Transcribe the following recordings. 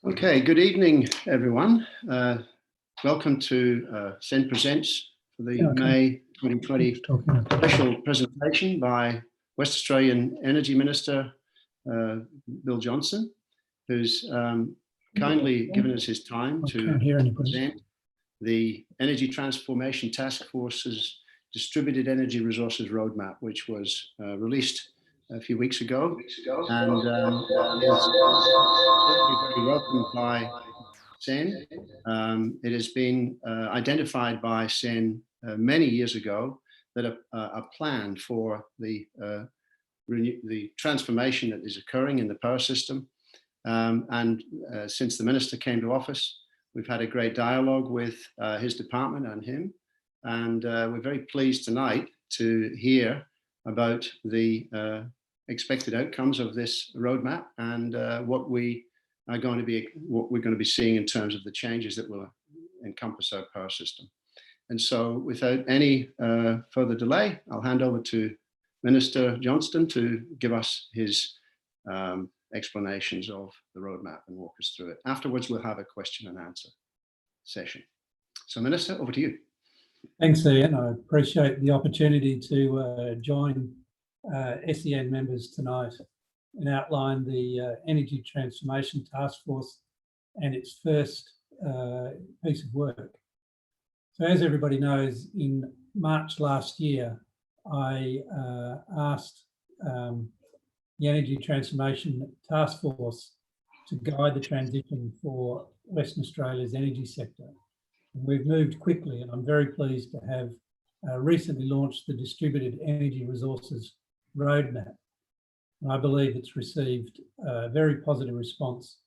Okay, good evening, everyone. Welcome to SEN Presents for the May 2020 special presentation by West Australian Energy Minister Bill Johnston, who's kindly given us his time to present the Energy Transformation Task Force's Distributed Energy Resources Roadmap, which was released a few weeks ago, and was very welcomed by SEN. It has been identified by SEN many years ago that a plan for the transformation that is occurring in the power system. Since the minister came to office, we've had a great dialogue with his department and him. And we're very pleased tonight to hear about the expected outcomes of this roadmap and what we're going to be seeing in terms of the changes that will encompass our power system. And so without any further delay, I'll hand over to Minister Johnston to give us his explanations of the roadmap and walk us through it. Afterwards, we'll have a question and answer session. So Minister, over to you. Thanks, Ian. I appreciate the opportunity to join SEN members tonight and outline the Energy Transformation Task Force and its first piece of work. So as everybody knows, in March last year, I asked the Energy Transformation Task Force to guide the transition for Western Australia's energy sector. We've moved quickly, and I'm very pleased to have recently launched the Distributed Energy Resources Roadmap. And I believe it's received a very positive response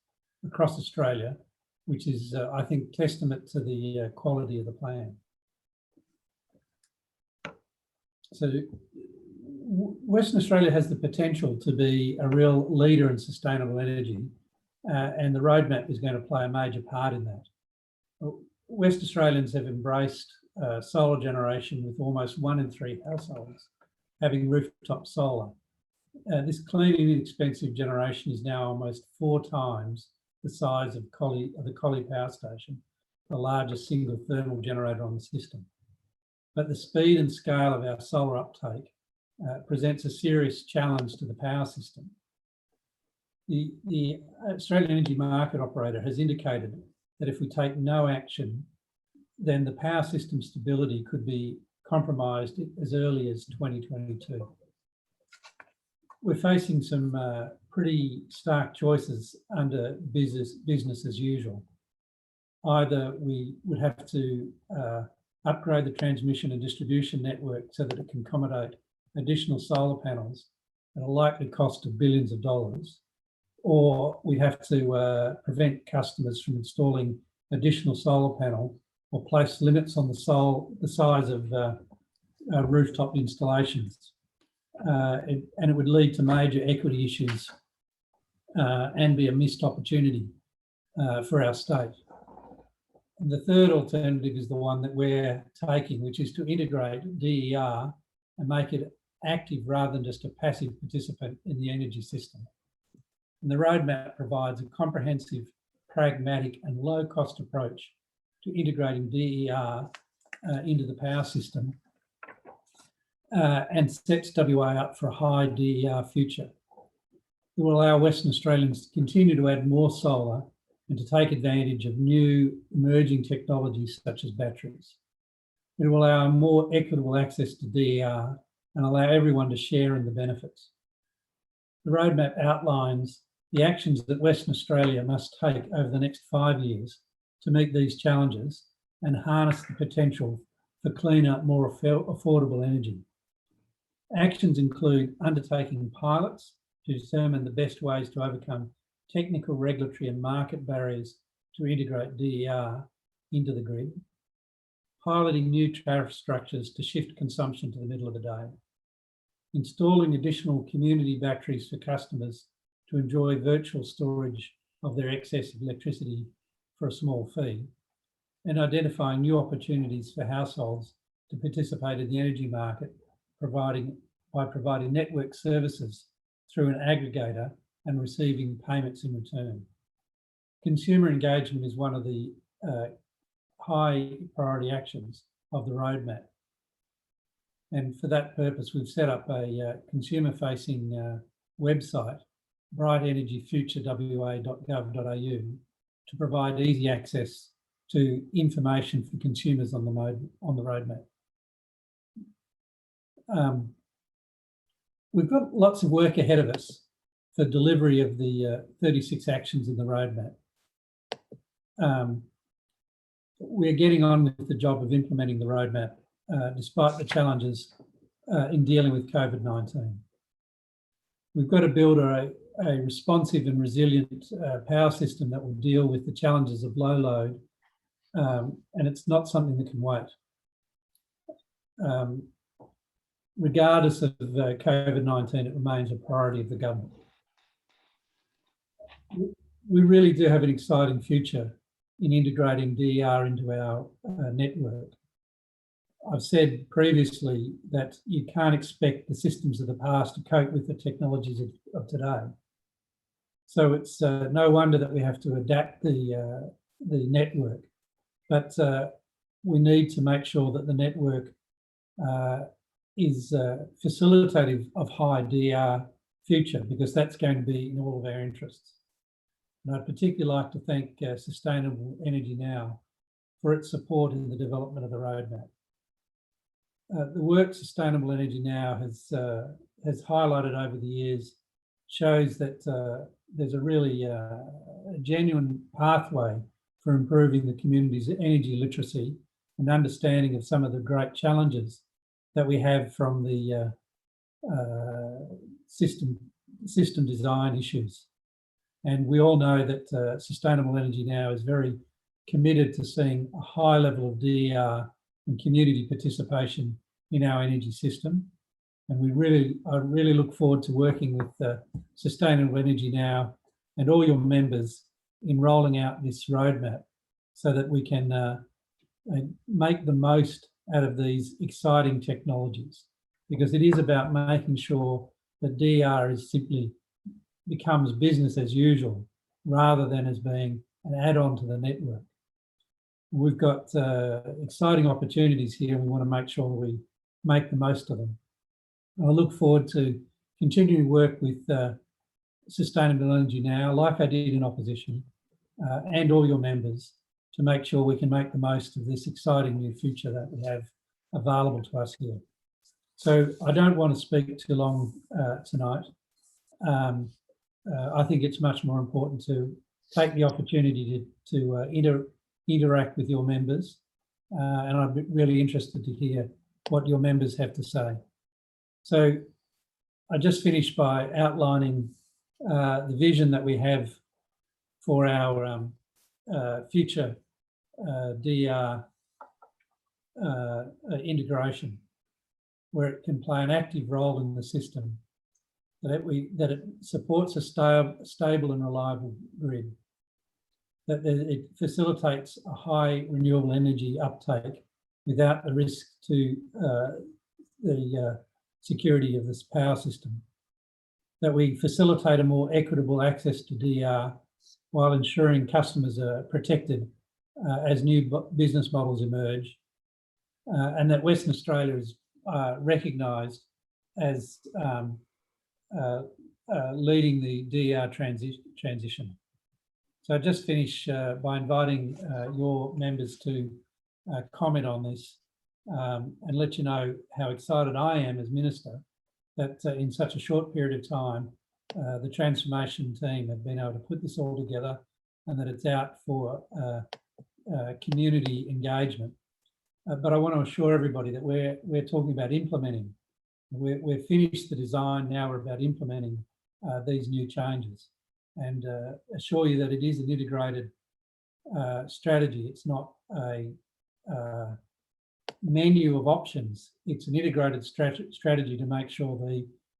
across Australia, which is, I think, testament to the quality of the plan. So Western Australia has the potential to be a real leader in sustainable energy, and the roadmap is going to play a major part in that. West Australians have embraced solar generation, with almost 1 in 3 households having rooftop solar. This clean and inexpensive generation is now almost 4 times the size of the Collie Power Station, the largest single thermal generator on the system. But the speed and scale of our solar uptake presents a serious challenge to the power system. The Australian Energy Market Operator has indicated that if we take no action, then the power system stability could be compromised as early as 2022. We're facing some pretty stark choices under business as usual. Either we would have to upgrade the transmission and distribution network so that it can accommodate additional solar panels at a likely cost of billions of dollars, or we have to prevent customers from installing additional solar panel or place limits on the size of rooftop installations. And it would lead to major equity issues and be a missed opportunity for our state. And the third alternative is the one that we're taking, which is to integrate DER and make it active rather than just a passive participant in the energy system. And the roadmap provides a comprehensive, pragmatic and low-cost approach to integrating DER into the power system and sets WA up for a high DER future. It will allow Western Australians to continue to add more solar and to take advantage of new emerging technologies such as batteries. It will allow more equitable access to DER and allow everyone to share in the benefits. The roadmap outlines the actions that Western Australia must take over the next 5 years to meet these challenges and harness the potential for cleaner, more affordable energy. Actions include undertaking pilots to determine the best ways to overcome technical, regulatory and market barriers to integrate DER into the grid, piloting new tariff structures to shift consumption to the middle of the day, installing additional community batteries for customers to enjoy virtual storage of their excess electricity for a small fee, and identifying new opportunities for households to participate in the energy market by providing network services through an aggregator and receiving payments in return. consumer engagement is one of the high priority actions of the roadmap. And for that purpose, we've set up a consumer-facing website, brightenergyfuturewa.gov.au, to provide easy access to information for consumers on the roadmap. We've got lots of work ahead of us for delivery of the 36 actions in the roadmap. We're getting on with the job of implementing the roadmap despite the challenges in dealing with COVID-19. We've got to build a responsive and resilient power system that will deal with the challenges of low load, and it's not something that can wait. Regardless of COVID-19, it remains a priority of the government. We really do have an exciting future in integrating DER into our network. I've said previously that you can't expect the systems of the past to cope with the technologies of today. So it's no wonder that we have to adapt the network, but we need to make sure that the network is facilitative of high DER future, because that's going to be in all of our interests. And I'd particularly like to thank Sustainable Energy Now for its support in the development of the roadmap. The work Sustainable Energy Now has highlighted over the years shows that there's a really a genuine pathway for improving the community's energy literacy and understanding of some of the great challenges that we have from the system design issues. And we all know that Sustainable Energy Now is very committed to seeing a high level of DER and community participation in our energy system. And I really look forward to working with Sustainable Energy Now and all your members in rolling out this roadmap so that we can make the most out of these exciting technologies, because it is about making sure that DER is simply becomes business as usual rather than as being an add-on to the network. We've got exciting opportunities here, and we want to make sure that we make the most of them. I look forward to continuing to work with Sustainable Energy Now, like I did in opposition, and all your members, to make sure we can make the most of this exciting new future that we have available to us here. So I don't want to speak too long tonight. I think it's much more important to take the opportunity to interact with your members, and I'm really interested to hear what your members have to say. So I just finished by outlining the vision that we have for our future DER integration, where it can play an active role in the system, that it supports a stable and reliable grid, that it facilitates a high renewable energy uptake without the risk to the security of this power system, that we facilitate a more equitable access to DER while ensuring customers are protected as new business models emerge, and that Western Australia is recognised as leading the DER transition. So I just finish by inviting your members to comment on this and let you know how excited I am as Minister that in such a short period of time, the transformation team have been able to put this all together, and that it's out for community engagement. But I want to assure everybody that we're talking about implementing. We've finished the design, now we're about implementing these new changes, and assure you that it is an integrated strategy. It's not a menu of options. It's an integrated strategy to make sure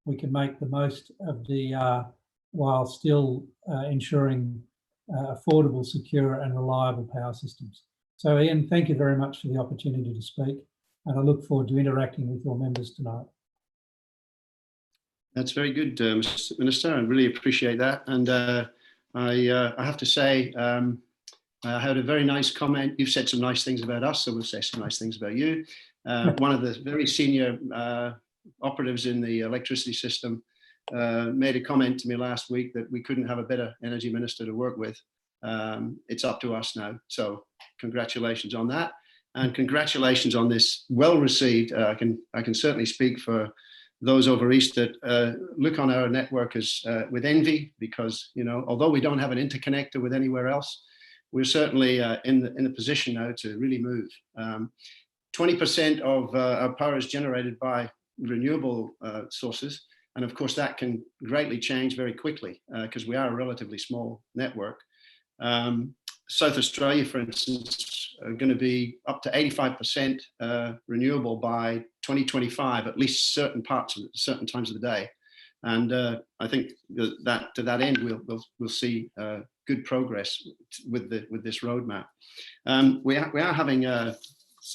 we can make the most of DER while still ensuring affordable, secure and reliable power systems. So Ian, thank you very much for the opportunity to speak, and I look forward to interacting with your members tonight. That's very good, Mr. Minister. I really appreciate that. And I have to say, I had a very nice comment. You've said some nice things about us, so we'll say some nice things about you. One of the very senior operatives in the electricity system made a comment to me last week that we couldn't have a better energy minister to work with. It's up to us now. So congratulations on that. And congratulations on this well-received. I can certainly speak for those over east that look on our network as with envy, because, you know, although we don't have an interconnector with anywhere else, we're certainly in the position now to really move. 20% of our power is generated by renewable sources. And of course, that can greatly change very quickly because we are a relatively small network. South Australia, for instance, are going to be up to 85% renewable by 2025, at least certain times of the day. And I think that to that end, we'll see good progress with this roadmap. We are having a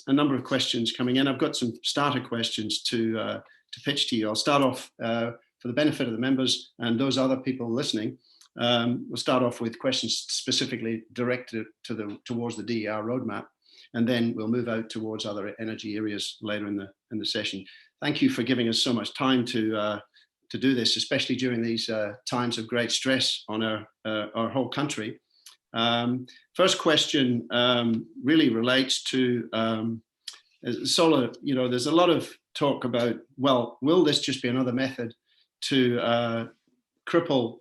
number of questions coming in. I've got some starter questions to pitch to you. I'll start off for the benefit of the members and those other people listening. We'll start off with questions specifically directed towards the DER roadmap, and then we'll move out towards other energy areas later in the session. Thank you for giving us so much time to do this, especially during these times of great stress on our whole country. First question really relates to solar. You know, there's a lot of talk about, well, will this just be another method to cripple,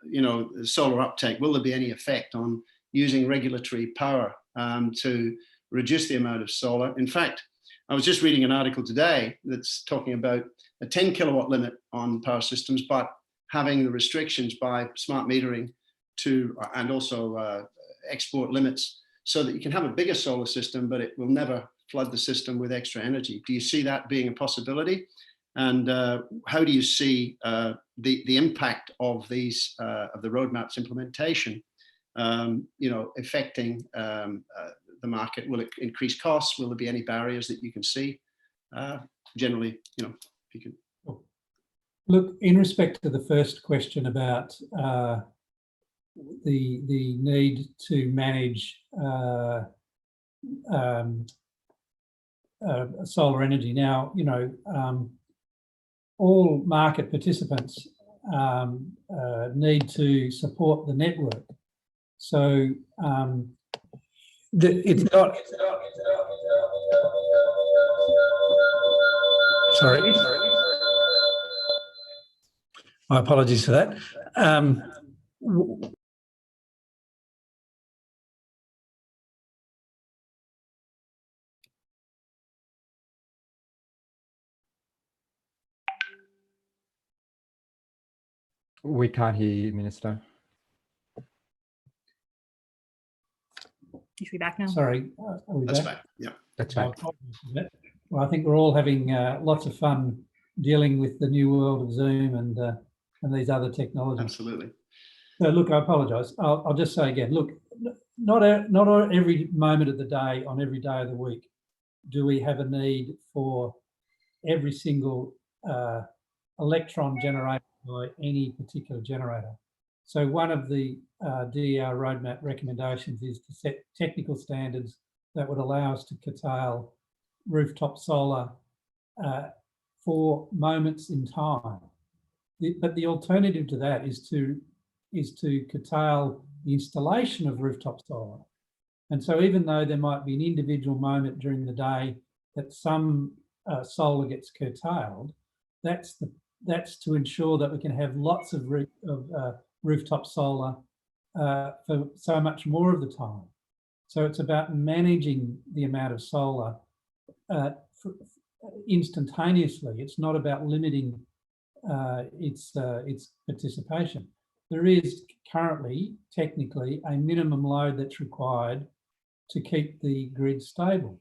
you know, solar uptake? Will there be any effect on using regulatory power to reduce the amount of solar? In fact, I was just reading an article today that's talking about a 10 kilowatt limit on power systems, but having the restrictions by smart metering and also export limits so that you can have a bigger solar system, but it will never flood the system with extra energy. Do you see that being a possibility? And how do you see the impact of these of the roadmap's implementation, you know, affecting the market? Will it increase costs? Will there be any barriers that you can see? Generally, you know, if you can. Look, in respect to the first question about the need to manage solar energy. Now, you know, all market participants need to support the network. So it's not. Sorry. My apologies for that. We can't hear you, Minister. You should be back now. Sorry, are we That's back? back. Yeah, that's back. Well, I think we're all having lots of fun dealing with the new world of Zoom and these other technologies. absolutely. So look, I apologise. I'll just say again, look, not every moment of the day, on every day of the week, do we have a need for every single electron generated by any particular generator. So one of the DER roadmap recommendations is to set technical standards that would allow us to curtail rooftop solar for moments in time. But the alternative to that is to curtail the installation of rooftop solar. And so even though there might be an individual moment during the day that some solar gets curtailed, that's to ensure that we can have lots of rooftop solar for so much more of the time. So it's about managing the amount of solar instantaneously. It's not about limiting its participation. There is currently, technically, a minimum load that's required to keep the grid stable.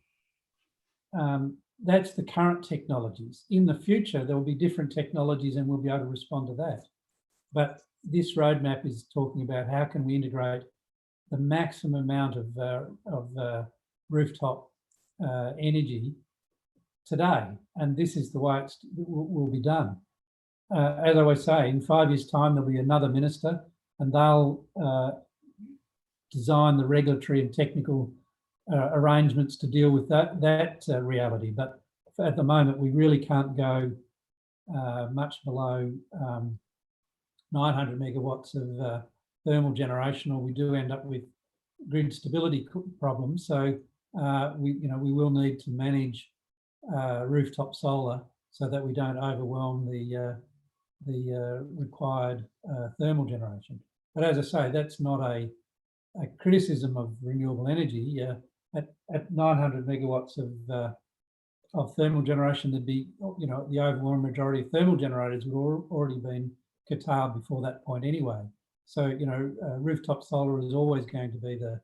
That's the current technologies. In the future, there will be different technologies and we'll be able to respond to that. But this roadmap is talking about how can we integrate the maximum amount of rooftop energy today. And this is the way it will be done. As I always say, in 5 years' time, there'll be another minister and they'll design the regulatory and technical arrangements to deal with that reality. But at the moment, we really can't go much below 900 megawatts of thermal generation, or we do end up with grid stability problems. So we will need to manage rooftop solar so that we don't overwhelm the required thermal generation. But as I say, that's not a criticism of renewable energy. At 900 megawatts of thermal generation, there'd be, the overwhelming majority of thermal generators would already been curtailed before that point anyway. So, rooftop solar is always going to be the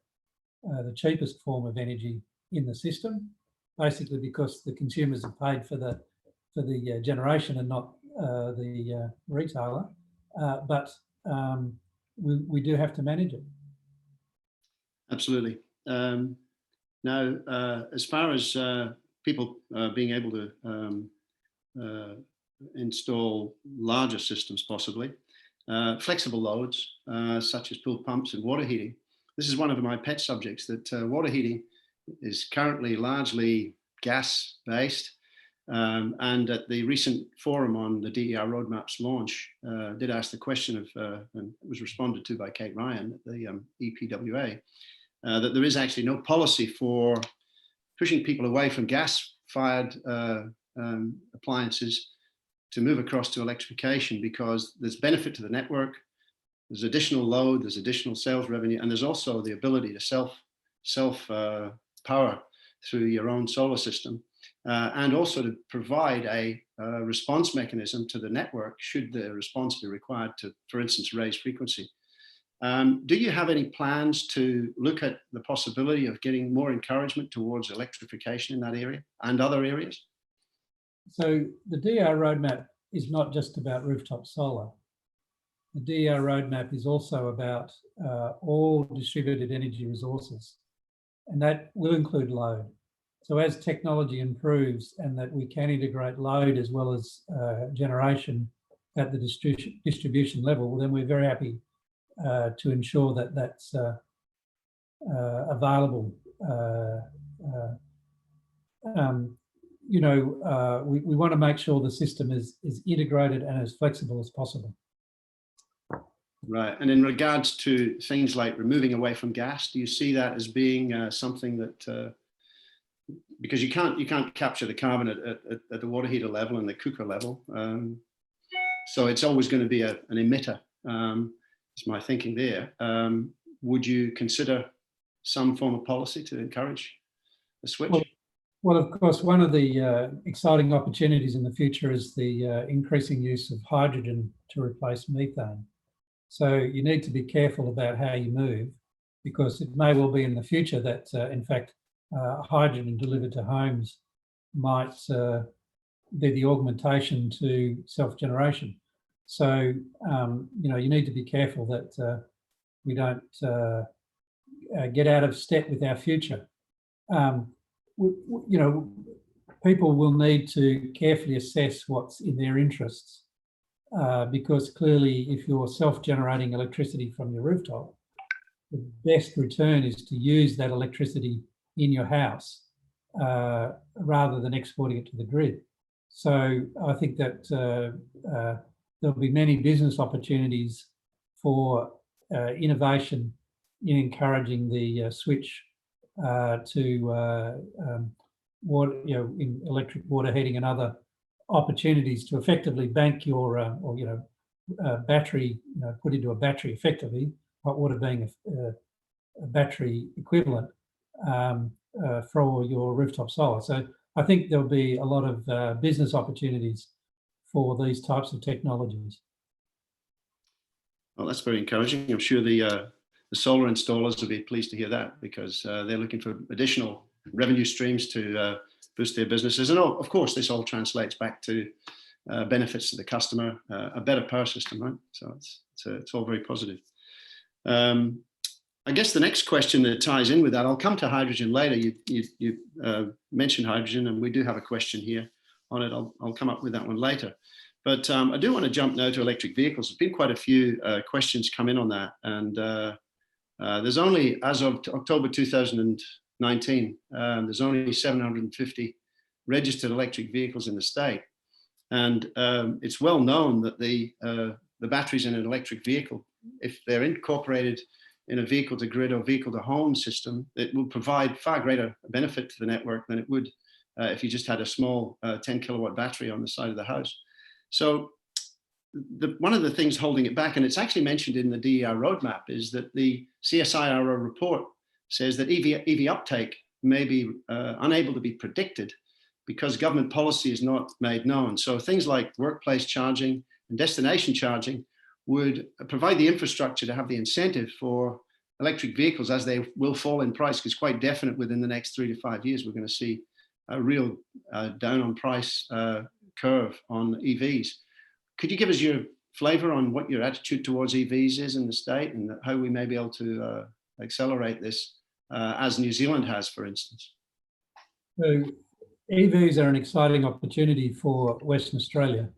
cheapest form of energy in the system, basically because the consumers have paid for the generation and not the retailer. But we do have to manage it. Absolutely. Now, as far as people being able to install larger systems, possibly, flexible loads, such as pool pumps and water heating. This is one of my pet subjects, that water heating is currently largely gas-based. And at the recent forum on the DER roadmaps launch, did ask the question of, and it was responded to by Kate Ryan at the EPWA, that there is actually no policy for pushing people away from gas-fired appliances to move across to electrification, because there's benefit to the network, there's additional load, there's additional sales revenue, and there's also the ability to self power through your own solar system, and also to provide a response mechanism to the network should the response be required to, for instance, raise frequency. Do you have any plans to look at the possibility of getting more encouragement towards electrification in that area and other areas? So the DER roadmap is not just about rooftop solar. The DER roadmap is also about all distributed energy resources, and that will include load. So as technology improves and that we can integrate load as well as generation at the distribution level, then we're very happy to ensure that that's available. We want to make sure the system is integrated and as flexible as possible. Right. And in regards to things like removing away from gas, do you see that as being something that, because you can't capture the carbon at the water heater level and the cooker level, so it's always going to be an emitter. Is my thinking there. Would you consider some form of policy to encourage a switch? Well, of course, one of the exciting opportunities in the future is the increasing use of hydrogen to replace methane. So you need to be careful about how you move, because it may well be in the future that, in fact, hydrogen delivered to homes might be the augmentation to self-generation. So, you need to be careful that we don't get out of step with our future. People will need to carefully assess what's in their interests, because clearly if you're self-generating electricity from your rooftop, the best return is to use that electricity in your house rather than exporting it to the grid. So I think that there'll be many business opportunities for innovation in encouraging the switch to in electric water heating and other opportunities to effectively bank your battery, put into a battery effectively, hot water being a battery equivalent for your rooftop solar. So I think there'll be a lot of business opportunities for these types of technologies. Well, that's very encouraging. I'm sure the solar installers will be pleased to hear that, because they're looking for additional revenue streams to boost their businesses. And of course, this all translates back to benefits to the customer, a better power system, right? So it's all very positive. I guess the next question that ties in with that, I'll come to hydrogen later. You mentioned hydrogen, and we do have a question here on it. I'll come up with that one later. But I do want to jump now to electric vehicles. There's been quite a few questions come in on that. And there's only, as of October 2019, there's only 750 registered electric vehicles in the state. And it's well known that the batteries in an electric vehicle, if they're incorporated in a vehicle to grid or vehicle to home system, it will provide far greater benefit to the network than it would if you just had a small 10 kilowatt battery on the side of the house. So one of the things holding it back, and it's actually mentioned in the DER roadmap, is that the CSIRO report says that EV uptake may be unable to be predicted because government policy is not made known. So things like workplace charging and destination charging would provide the infrastructure to have the incentive for electric vehicles, as they will fall in price, because quite definite within the next 3 to 5 years, we're going to see a real down on price curve on EVs. Could you give us your flavor on what your attitude towards EVs is in the state and how we may be able to accelerate this as New Zealand has, for instance? So EVs are an exciting opportunity for Western Australia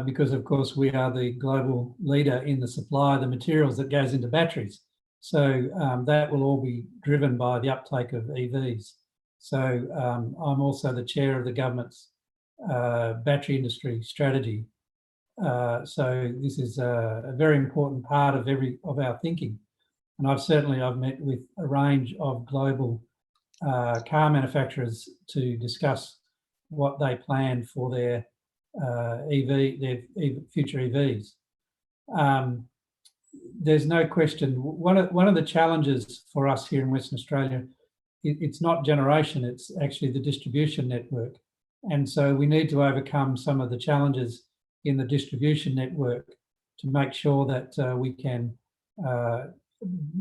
because, of course, we are the global leader in the supply of the materials that goes into batteries. So that will all be driven by the uptake of EVs. So I'm also the chair of the government's battery industry strategy. So this is a very important part of our thinking. And I've met with a range of global car manufacturers to discuss what they plan for their future EVs. There's no question. One of the challenges for us here in Western Australia, it's not generation, it's actually the distribution network. And so we need to overcome some of the challenges in the distribution network to make sure that we can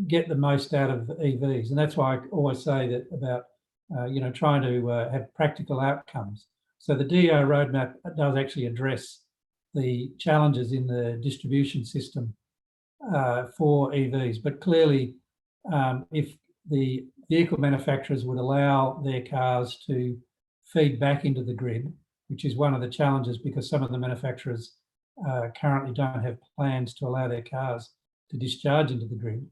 get the most out of EVs. And that's why I always say that about trying to have practical outcomes. So the DEO roadmap does actually address the challenges in the distribution system for EVs. But clearly, if the vehicle manufacturers would allow their cars to feed back into the grid, which is one of the challenges because some of the manufacturers currently don't have plans to allow their cars to discharge into the grid.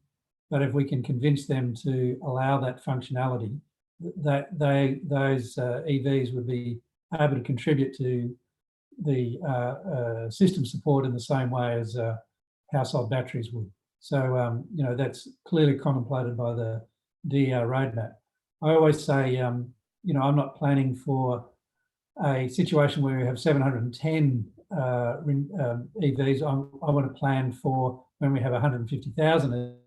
But if we can convince them to allow that functionality, that those EVs would be able to contribute to the system support in the same way as household batteries would. So, that's clearly contemplated by the DER roadmap. I always say, I'm not planning for a situation where we have 710 EVs. I want to plan for when we have 150,000.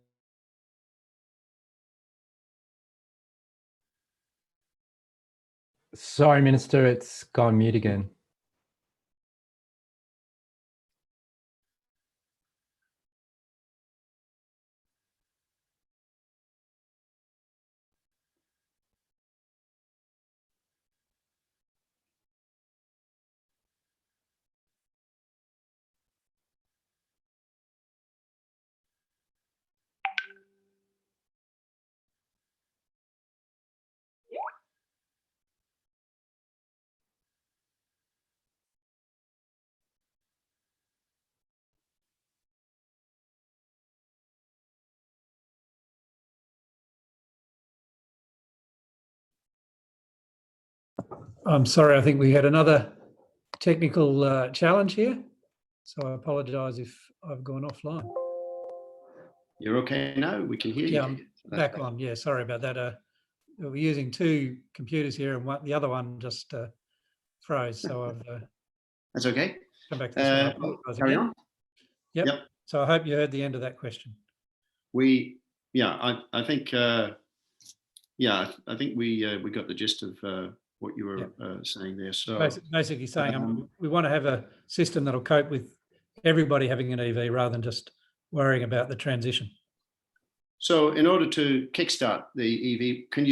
Sorry, Minister, it's gone mute again. I'm sorry, I think we had another technical challenge here. So I apologise if I've gone offline. You're okay now, we can hear you. Yeah, I'm back on. Yeah, sorry about that. We're using two computers here and the other one just froze. So I've That's okay. come back to this one. Carry on. Yep. So I hope you heard the end of that question. I think we got the gist of what you were saying there. So basically saying we want to have a system that'll cope with everybody having an EV rather than just worrying about the transition. So in order to kickstart the EV, could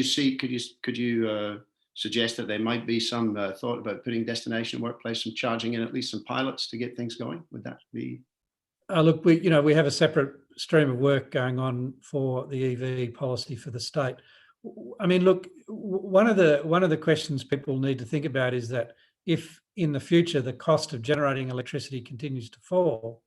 you suggest that there might be some thought about putting destination workplace and charging in at least some pilots to get things going? Would that be? Look, we have a separate stream of work going on for the EV policy for the state. I mean, look, one of the questions people need to think about is that if in the future the cost of generating electricity continues to fall,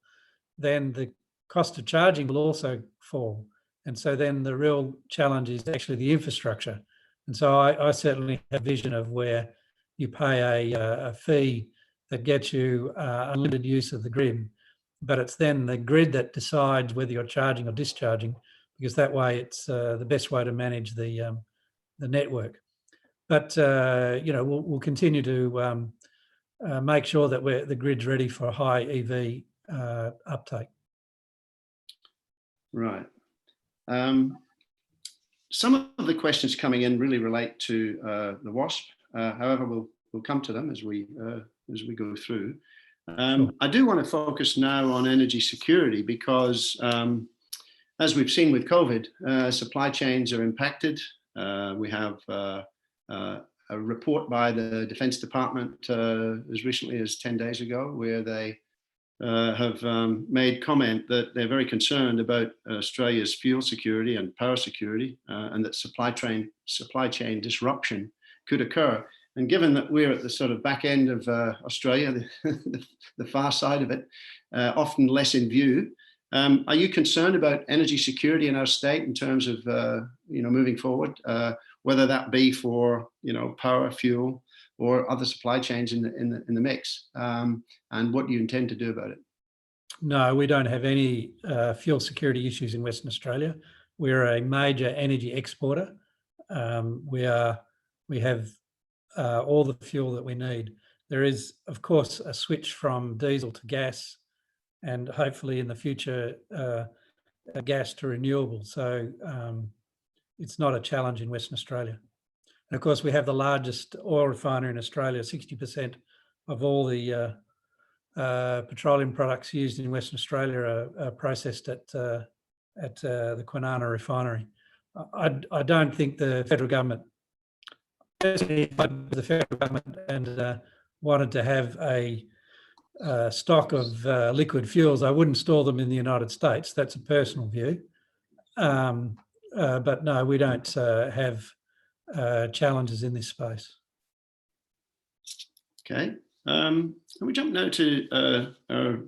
then the cost of charging will also fall. And so then the real challenge is actually the infrastructure. And so I certainly have a vision of where you pay a fee that gets you unlimited use of the grid, but it's then the grid that decides whether you're charging or discharging, because that way it's the best way to manage the network. But we'll continue to make sure that the grid's ready for high EV uptake. Right. Some of the questions coming in really relate to the WASP. However, we'll come to them as we go through. Sure. I do want to focus now on energy security because, as we've seen with COVID, supply chains are impacted. We have a report by the Defence Department as recently as 10 days ago, where they have made comment that they're very concerned about Australia's fuel security and power security, and that supply chain disruption could occur. And given that we're at the sort of back end of Australia, the far side of it, often less in view, are you concerned about energy security in our state in terms of moving forward, whether that be for power, fuel, or other supply chains in the mix, and what do you intend to do about it? No, we don't have any fuel security issues in Western Australia. We're a major energy exporter. We have all the fuel that we need. There is, of course, a switch from diesel to gas, and hopefully in the future, gas to renewable. So it's not a challenge in Western Australia. And of course, we have the largest oil refinery in Australia. 60% of all the petroleum products used in Western Australia are processed at the Kwinana refinery. I don't think the federal government, and wanted to have a stock of liquid fuels, I wouldn't store them in the United States. That's a personal view. But no, we don't have challenges in this space. Okay. Can we jump now to our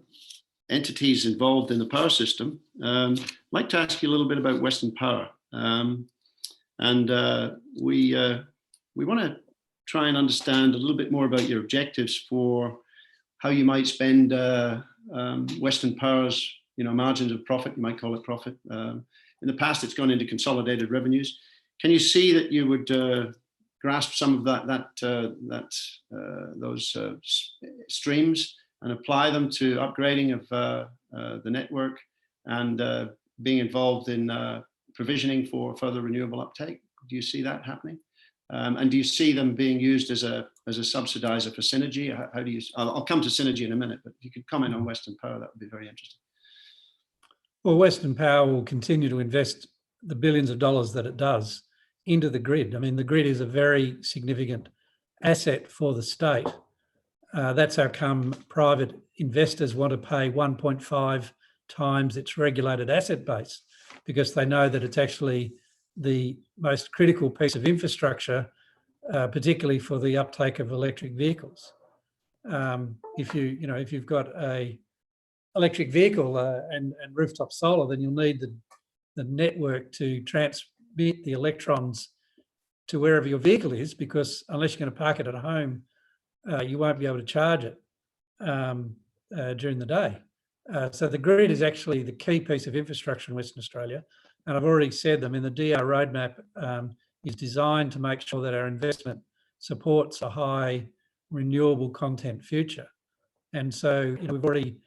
entities involved in the power system? I'd like to ask you a little bit about Western Power. We want to try and understand a little bit more about your objectives for how you might spend Western Power's margins of profit, you might call it profit. In the past, it's gone into consolidated revenues. Can you see that you would grasp some of those streams and apply them to upgrading of the network and being involved in provisioning for further renewable uptake? Do you see that happening? And do you see them being used as a subsidizer for Synergy? How do you? I'll come to Synergy in a minute, but if you could comment on Western Power, that would be very interesting. Well, Western Power will continue to invest the billions of dollars that it does into the grid. I mean, the grid is a very significant asset for the state. That's how come private investors want to pay 1.5 times its regulated asset base, because they know that it's actually the most critical piece of infrastructure, particularly for the uptake of electric vehicles. If you've got a electric vehicle and rooftop solar, then you'll need the network to transmit the electrons to wherever your vehicle is, because unless you're going to park it at home, you won't be able to charge it during the day. So the grid is actually the key piece of infrastructure in Western Australia. And I've already said them in the DR roadmap is designed to make sure that our investment supports a high renewable content future. And so we've already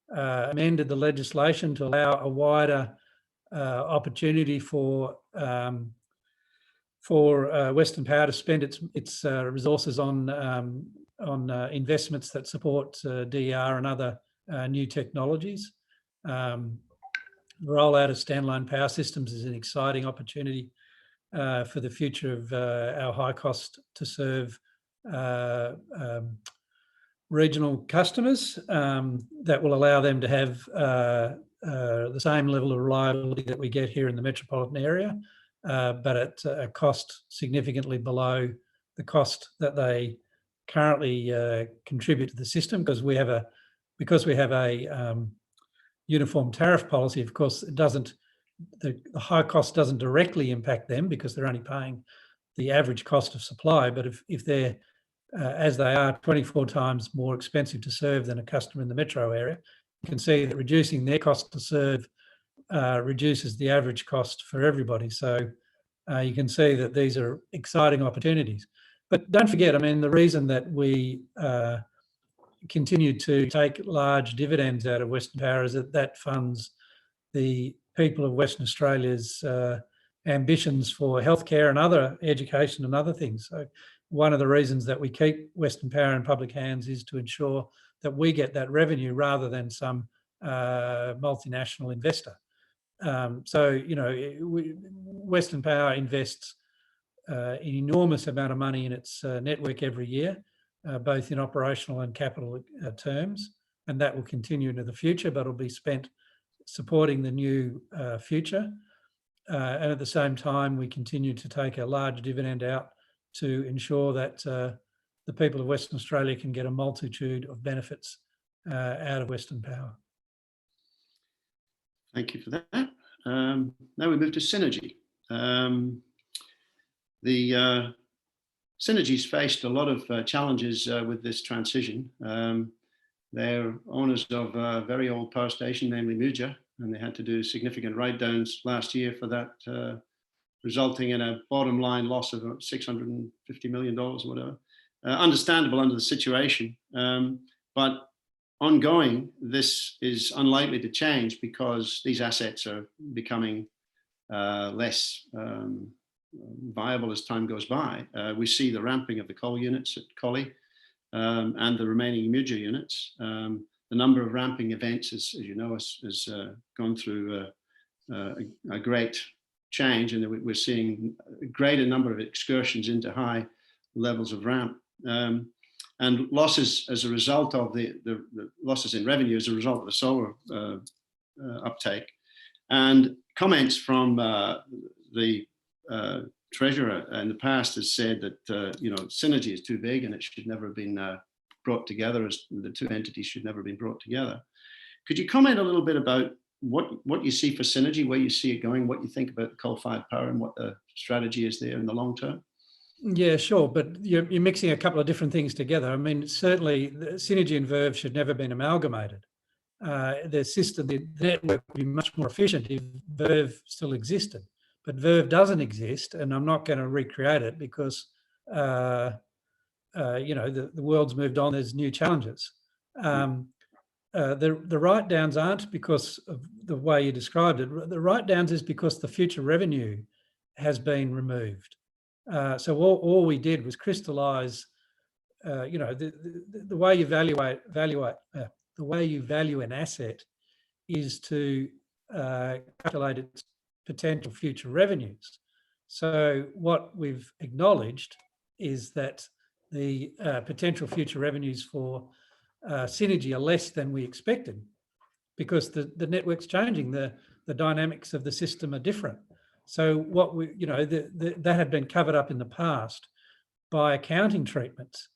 amended the legislation to allow a wider opportunity for Western Power to spend its resources on investments that support DER and other new technologies. The rollout of standalone power systems is an exciting opportunity for the future of our high cost to serve regional customers that will allow them to have the same level of reliability that we get here in the metropolitan area, but at a cost significantly below the cost that they currently contribute to the system because we have a uniform tariff policy. Of course, it doesn't. The high cost doesn't directly impact them because they're only paying the average cost of supply. But if they're as they are 24 times more expensive to serve than a customer in the metro area, you can see that reducing their cost to serve reduces the average cost for everybody. So you can see that these are exciting opportunities. But don't forget, I mean, the reason that we continue to take large dividends out of Western Power is that funds the people of Western Australia's ambitions for healthcare and other education and other things. So one of the reasons that we keep Western Power in public hands is to ensure that we get that revenue rather than some multinational investor. So, you know, Western Power invests an enormous amount of money in its network every year, both in operational and capital terms, and that will continue into the future, but it'll be spent supporting the new future. And at the same time, we continue to take a large dividend out to ensure that the people of Western Australia can get a multitude of benefits out of Western Power. Thank you for that. Now we move to Synergy. The Synergy's faced a lot of challenges with this transition. They're owners of a very old power station, namely Muja, and they had to do significant write-downs last year for that, resulting in a bottom line loss of $650 million or whatever. Understandable under the situation, but ongoing, this is unlikely to change because these assets are becoming less viable as time goes by. We see the ramping of the coal units at Collie and the remaining Muja units. The number of ramping events, as you know, has gone through a great change, and we're seeing a greater number of excursions into high levels of ramp. And losses as a result of the losses in revenue as a result of the solar uptake. And comments from the Treasurer in the past has said that you know, Synergy is too big and it should never have been brought together, as the two entities should never have been brought together. Could you comment a little bit about what you see for Synergy, where you see it going, what you think about the coal-fired power and what the strategy is there in the long term? Yeah, sure, but you're mixing a couple of different things together. I mean, certainly Synergy and Verve should never have been amalgamated. The system, the network would be much more efficient if Verve still existed. But Verve doesn't exist, and I'm not going to recreate it because, you know, the world's moved on, there's new challenges. The write-downs aren't because of the way you described it. The write-downs is because the future revenue has been removed. So all we did was crystallise, you know, the way you value an asset is to calculate its potential future revenues. So what we've acknowledged is that the potential future revenues for Synergy are less than we expected because the network's changing, the dynamics of the system are different. So what we, you know, that had been covered up in the past by accounting treatments,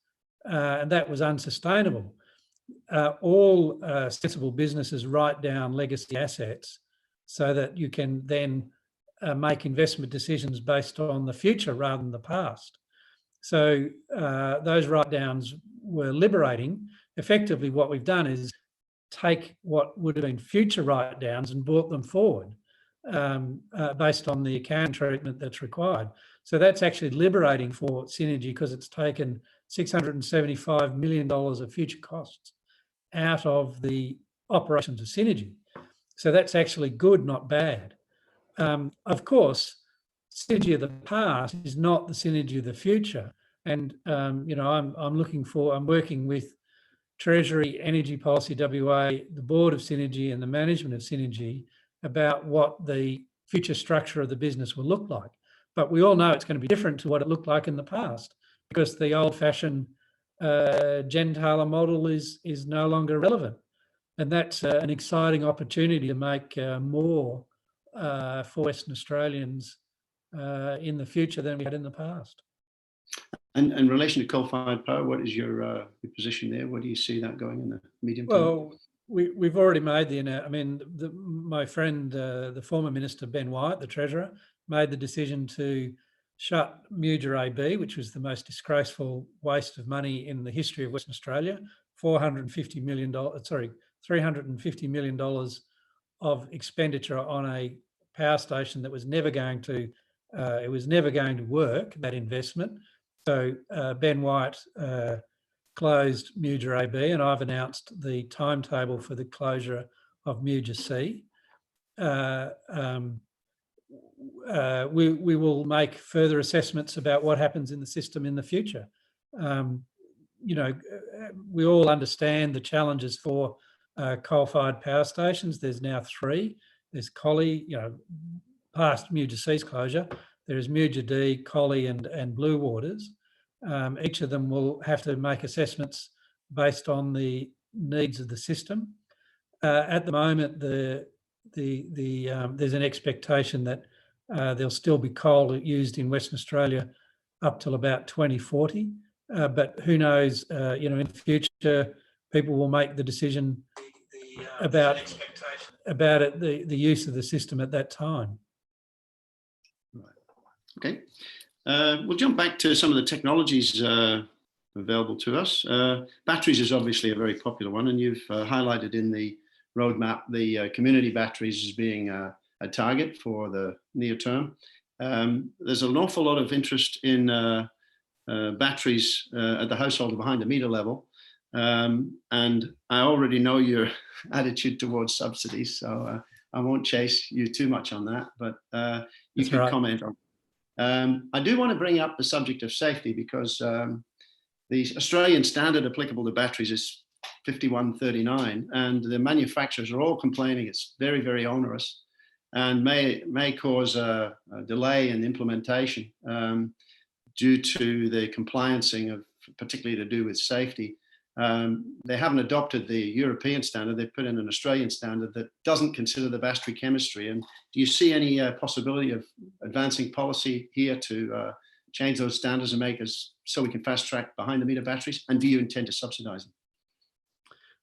and that was unsustainable. All sensible businesses write down legacy assets so that you can then make investment decisions based on the future rather than the past. So those write-downs were liberating. Effectively, what we've done is take what would have been future write-downs and brought them forward based on the accounting treatment that's required. So that's actually liberating for Synergy because it's taken $675 million of future costs out of the operations of Synergy. So that's actually good, not bad. Of course, Synergy of the past is not the Synergy of the future. And, you know, I'm working with Treasury, Energy Policy WA, the board of Synergy and the management of Synergy about what the future structure of the business will look like. But we all know it's going to be different to what it looked like in the past because the old-fashioned Gentailer model is no longer relevant. And that's an exciting opportunity to make more for Western Australians in the future than we had in the past. And in relation to coal-fired power, what is your position there? Where do you see that going in the medium term? Well, we've already made my friend, the former Minister Ben Wyatt, the Treasurer, made the decision to shut Muja AB, which was the most disgraceful waste of money in the history of Western Australia. $350 million of expenditure on a power station that was never going to work, that investment. So Ben Wyatt closed Muja AB, and I've announced the timetable for the closure of Muja C. We will make further assessments about what happens in the system in the future. We all understand the challenges for coal-fired power stations. There's now 3. There's Collie, past Muja C's closure. There is Muja D, Collie and Blue Waters. Each of them will have to make assessments based on the needs of the system. At the moment, there's an expectation that there'll still be coal used in Western Australia up till about 2040. But who knows, in the future, people will make the decision about the use of the system at that time. Right. Okay. We'll jump back to some of the technologies available to us. Batteries is obviously a very popular one, and you've highlighted in the roadmap the community batteries as being a target for the near term. There's an awful lot of interest in batteries at the household behind the meter level. And I already know your attitude towards subsidies, so I won't chase you too much on that, but you can comment on. I do want to bring up the subject of safety because the Australian standard applicable to batteries is 5139, and the manufacturers are all complaining it's very, very onerous and may cause a delay in implementation due to the compliancing of, particularly to do with safety. They haven't adopted the European standard. They've put in an Australian standard that doesn't consider the battery chemistry. And do you see any possibility of advancing policy here to change those standards and make us so we can fast track behind the meter batteries? And do you intend to subsidise them?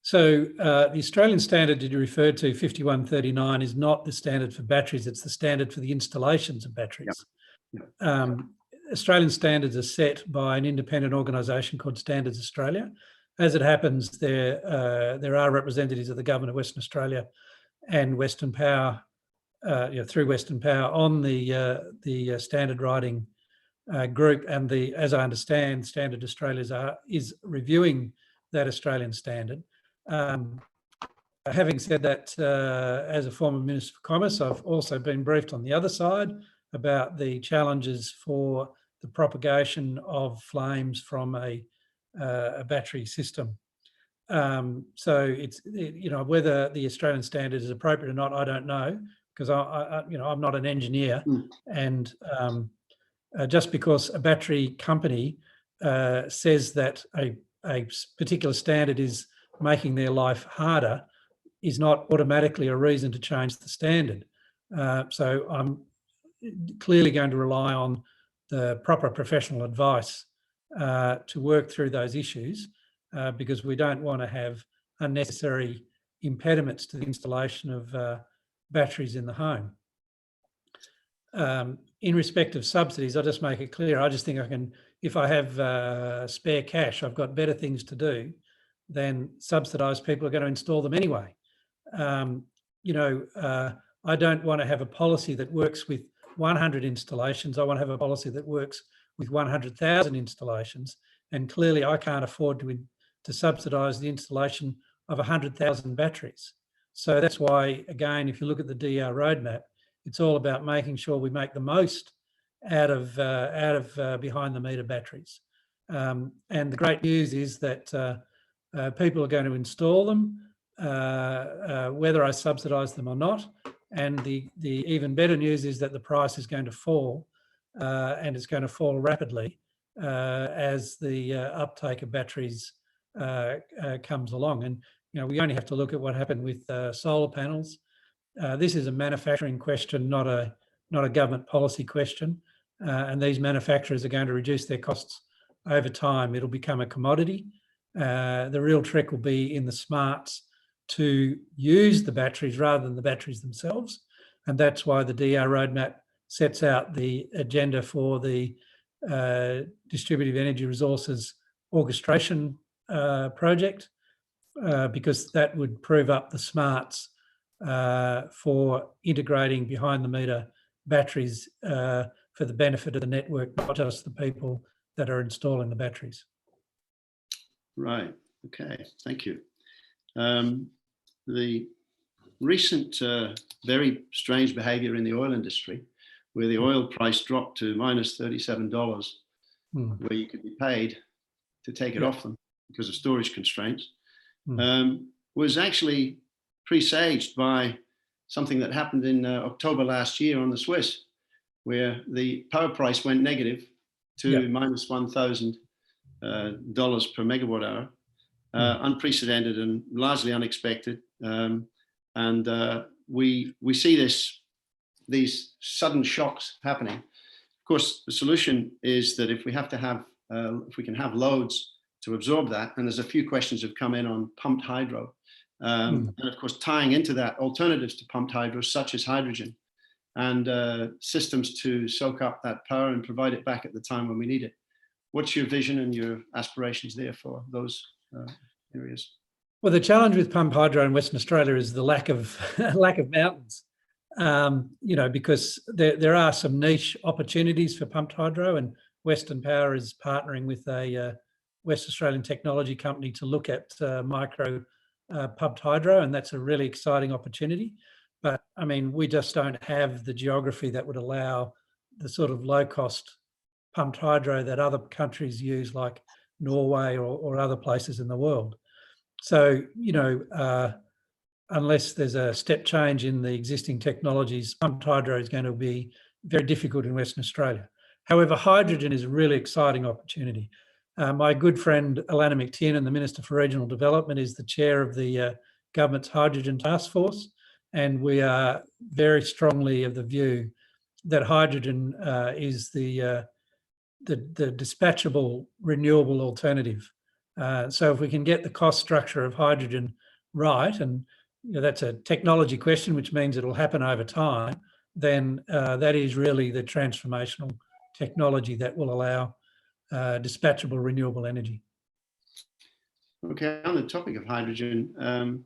So the Australian standard that you referred to, 5139, is not the standard for batteries. It's the standard for the installations of batteries. Yeah. Australian standards are set by an independent organisation called Standards Australia. As it happens, there are representatives of the Government of Western Australia and Western Power, through Western Power, on the standard writing group. And as I understand, Standard Australia is reviewing that Australian standard. Having said that, as a former Minister for Commerce, I've also been briefed on the other side about the challenges for the propagation of flames from a battery system. So it's whether the Australian standard is appropriate or not, I don't know, because I'm not an engineer, and just because a battery company says that a particular standard is making their life harder is not automatically a reason to change the standard. So I'm clearly going to rely on the proper professional advice to work through those issues, because we don't want to have unnecessary impediments to the installation of batteries in the home. In respect of subsidies, I'll just make it clear, I just think if I have spare cash, I've got better things to do than subsidise people who are going to install them anyway. I don't want to have a policy that works with 100 installations. I want to have a policy that works with 100,000 installations. And clearly I can't afford to subsidise the installation of 100,000 batteries. So that's why, again, if you look at the DR roadmap, it's all about making sure we make the most out of behind the meter batteries. And the great news is that people are going to install them, whether I subsidise them or not. And the even better news is that the price is going to fall, and it's going to fall rapidly as the uptake of batteries comes along. And we only have to look at what happened with solar panels. This is a manufacturing question, not a government policy question. and these manufacturers are going to reduce their costs over time. It'll become a commodity. The real trick will be in the smarts to use the batteries rather than the batteries themselves. And that's why the DR roadmap sets out the agenda for the distributive energy resources orchestration project, because that would prove up the smarts for integrating behind the meter batteries for the benefit of the network, not just the people that are installing the batteries. Right. Okay. Thank you. The recent very strange behavior in the oil industry, where the oil price dropped to minus $37, where you could be paid to take it off them because of storage constraints, was actually presaged by something that happened in October last year on the Swiss, where the power price went negative to minus $1,000 per megawatt hour. Unprecedented and largely unexpected, and we see these sudden shocks happening. Of course, the solution is that if we can have loads to absorb that, and there's a few questions have come in on pumped hydro, and of course tying into that alternatives to pumped hydro such as hydrogen, and systems to soak up that power and provide it back at the time when we need it. What's your vision and your aspirations there for those areas? Well, the challenge with pumped hydro in Western Australia is the lack of mountains. Because there are some niche opportunities for pumped hydro, and Western Power is partnering with a West Australian technology company to look at micro pumped hydro, and that's a really exciting opportunity. But I mean, we just don't have the geography that would allow the sort of low-cost pumped hydro that other countries use, like Norway or other places in the world. So, unless there's a step change in the existing technologies, pumped hydro is going to be very difficult in Western Australia. However, hydrogen is a really exciting opportunity. My good friend Alana McTiernan, the Minister for Regional Development, is the chair of the government's Hydrogen Task Force, and we are very strongly of the view that hydrogen is the dispatchable renewable alternative. So if we can get the cost structure of hydrogen right, and that's a technology question, which means it'll happen over time, then that is really the transformational technology that will allow dispatchable renewable energy. Okay, on the topic of hydrogen,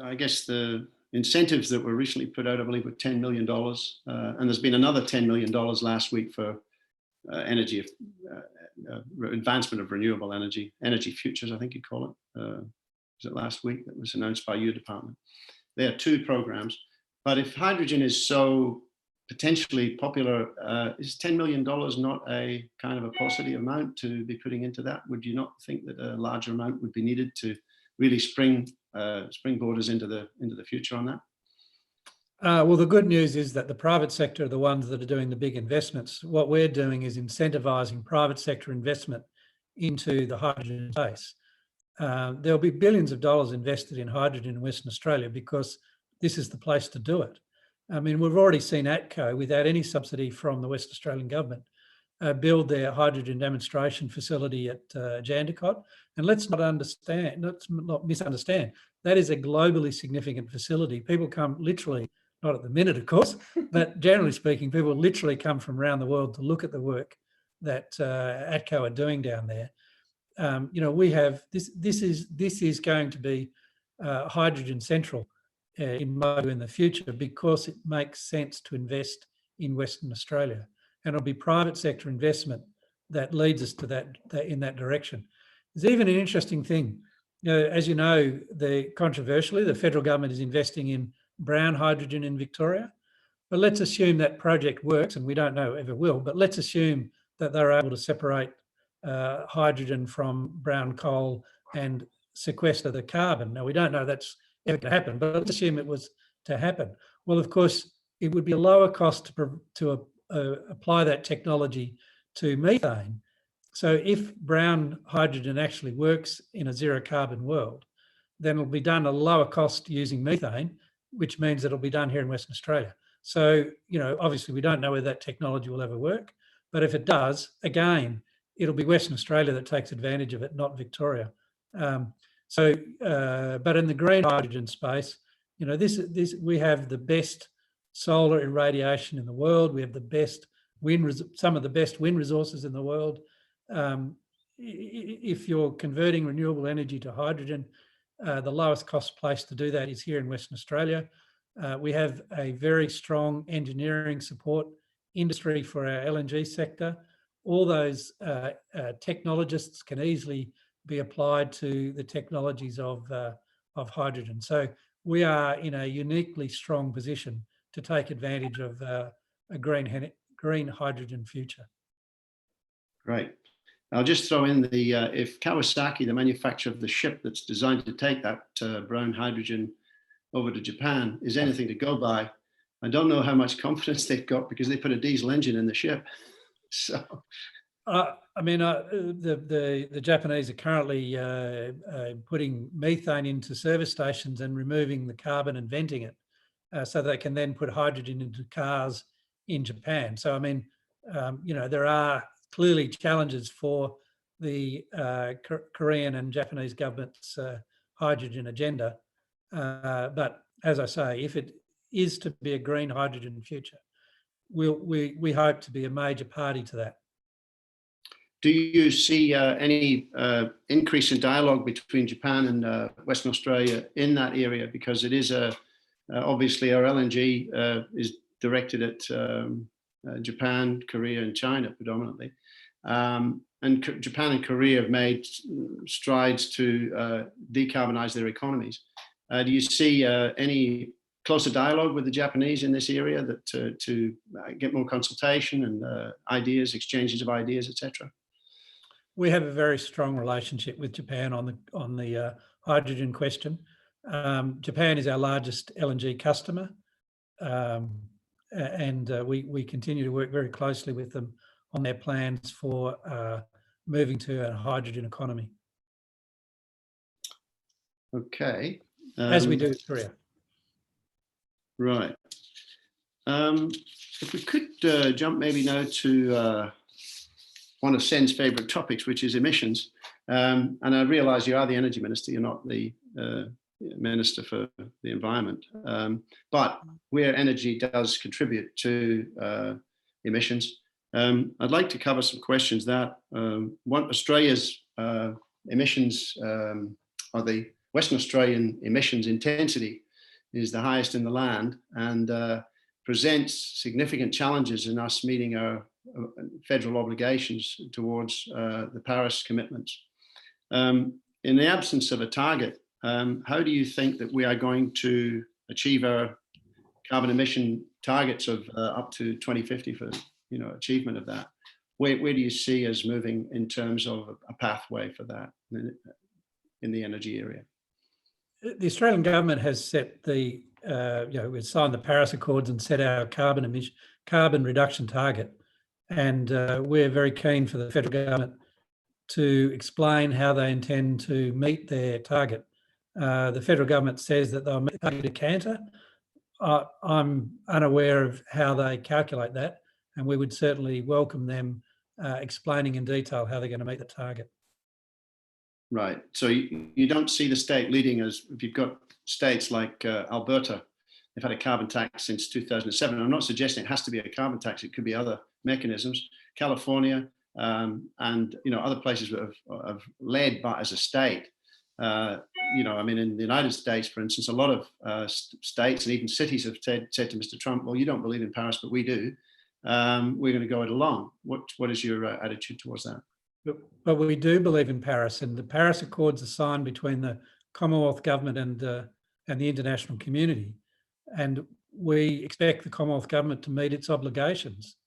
I guess the incentives that were recently put out, I believe, were $10 million, and there's been another $10 million last week for energy advancement of renewable energy futures, I think you call it. Was it last week that was announced by your department? There are two programs, but if hydrogen is so potentially popular, is $10 million not a kind of a paucity amount to be putting into that? Would you not think that a larger amount would be needed to really springboard us into the future on that? Well, the good news is that the private sector are the ones that are doing the big investments. What we're doing is incentivising private sector investment into the hydrogen space. There'll be billions of dollars invested in hydrogen in Western Australia because this is the place to do it. I mean, we've already seen ATCO, without any subsidy from the West Australian government, build their hydrogen demonstration facility at Jandakot. And let's not misunderstand, that is a globally significant facility. People come literally, not at the minute, of course, but generally speaking, people literally come from around the world to look at the work that ATCO are doing down there. We have this is going to be hydrogen central in the future, because it makes sense to invest in Western Australia, and it'll be private sector investment that leads us to that in that direction. There's even an interesting thing. As you know, controversially, the federal government is investing in brown hydrogen in Victoria. But let's assume that project works, and we don't know if it will, but let's assume that they're able to separate hydrogen from brown coal and sequester the carbon. Now, we don't know that's ever going to happen, but let's assume it was to happen. Well, of course, it would be a lower cost to apply that technology to methane. So if brown hydrogen actually works in a zero carbon world, then it'll be done at a lower cost using methane, which means it'll be done here in Western Australia. So, obviously we don't know whether that technology will ever work, but if it does, again, it'll be Western Australia that takes advantage of it, not Victoria. But in the green hydrogen space, we have the best solar irradiation in the world. We have the best some of the best wind resources in the world. If you're converting renewable energy to hydrogen, the lowest cost place to do that is here in Western Australia. We have a very strong engineering support industry for our LNG sector. All those technologists can easily be applied to the technologies of hydrogen. So we are in a uniquely strong position to take advantage of a green hydrogen future. Great. I'll just throw in the, if Kawasaki, the manufacturer of the ship that's designed to take that brown hydrogen over to Japan, is anything to go by, I don't know how much confidence they've got because they put a diesel engine in the ship. So, the Japanese are currently putting methane into service stations and removing the carbon and venting it, so they can then put hydrogen into cars in Japan. So, there are clearly challenges for the Korean and Japanese government's hydrogen agenda. But as I say, if it is to be a green hydrogen future, we hope to be a major party to that. do you see any increase in dialogue between Japan and Western Australia in that area? Because it is obviously our LNG is directed at Japan, Korea, and China predominantly. And Japan and Korea have made strides to decarbonize their economies. Do you see any closer dialogue with the Japanese in this area that to get more consultation and ideas, exchanges of ideas, etc.? We have a very strong relationship with Japan on the hydrogen question. Japan is our largest LNG customer, and we continue to work very closely with them on their plans for moving to a hydrogen economy. Okay. As we do with Korea. Right. If we could jump maybe now to one of SEN's favourite topics, which is emissions. And I realise you are the Energy Minister, you're not the Minister for the Environment. But where energy does contribute to emissions, I'd like to cover some questions that Australia's emissions, or the Western Australian emissions intensity is the highest in the land, and presents significant challenges in us meeting our federal obligations towards the Paris commitments. In the absence of a target, how do you think that we are going to achieve our carbon emission targets of up to 2050 for achievement of that? Where do you see us moving in terms of a pathway for that in the energy area? The Australian government has set the, we've signed the Paris Accords and set our carbon reduction target. And we're very keen for the federal government to explain how they intend to meet their target. The federal government says that they'll meet the decanter. I'm unaware of how they calculate that, and we would certainly welcome them explaining in detail how they're going to meet the target. Right. So you don't see the state leading us. If you've got states like Alberta, they've had a carbon tax since 2007. I'm not suggesting it has to be a carbon tax. It could be other mechanisms. California and other places that have led, but as a state. In the United States, for instance, a lot of states and even cities have said to Mr. Trump, "Well, you don't believe in Paris, but we do. We're going to go it along." What is your attitude towards that? But we do believe in Paris, and the Paris Accords are signed between the Commonwealth government and the international community. And we expect the Commonwealth government to meet its obligations,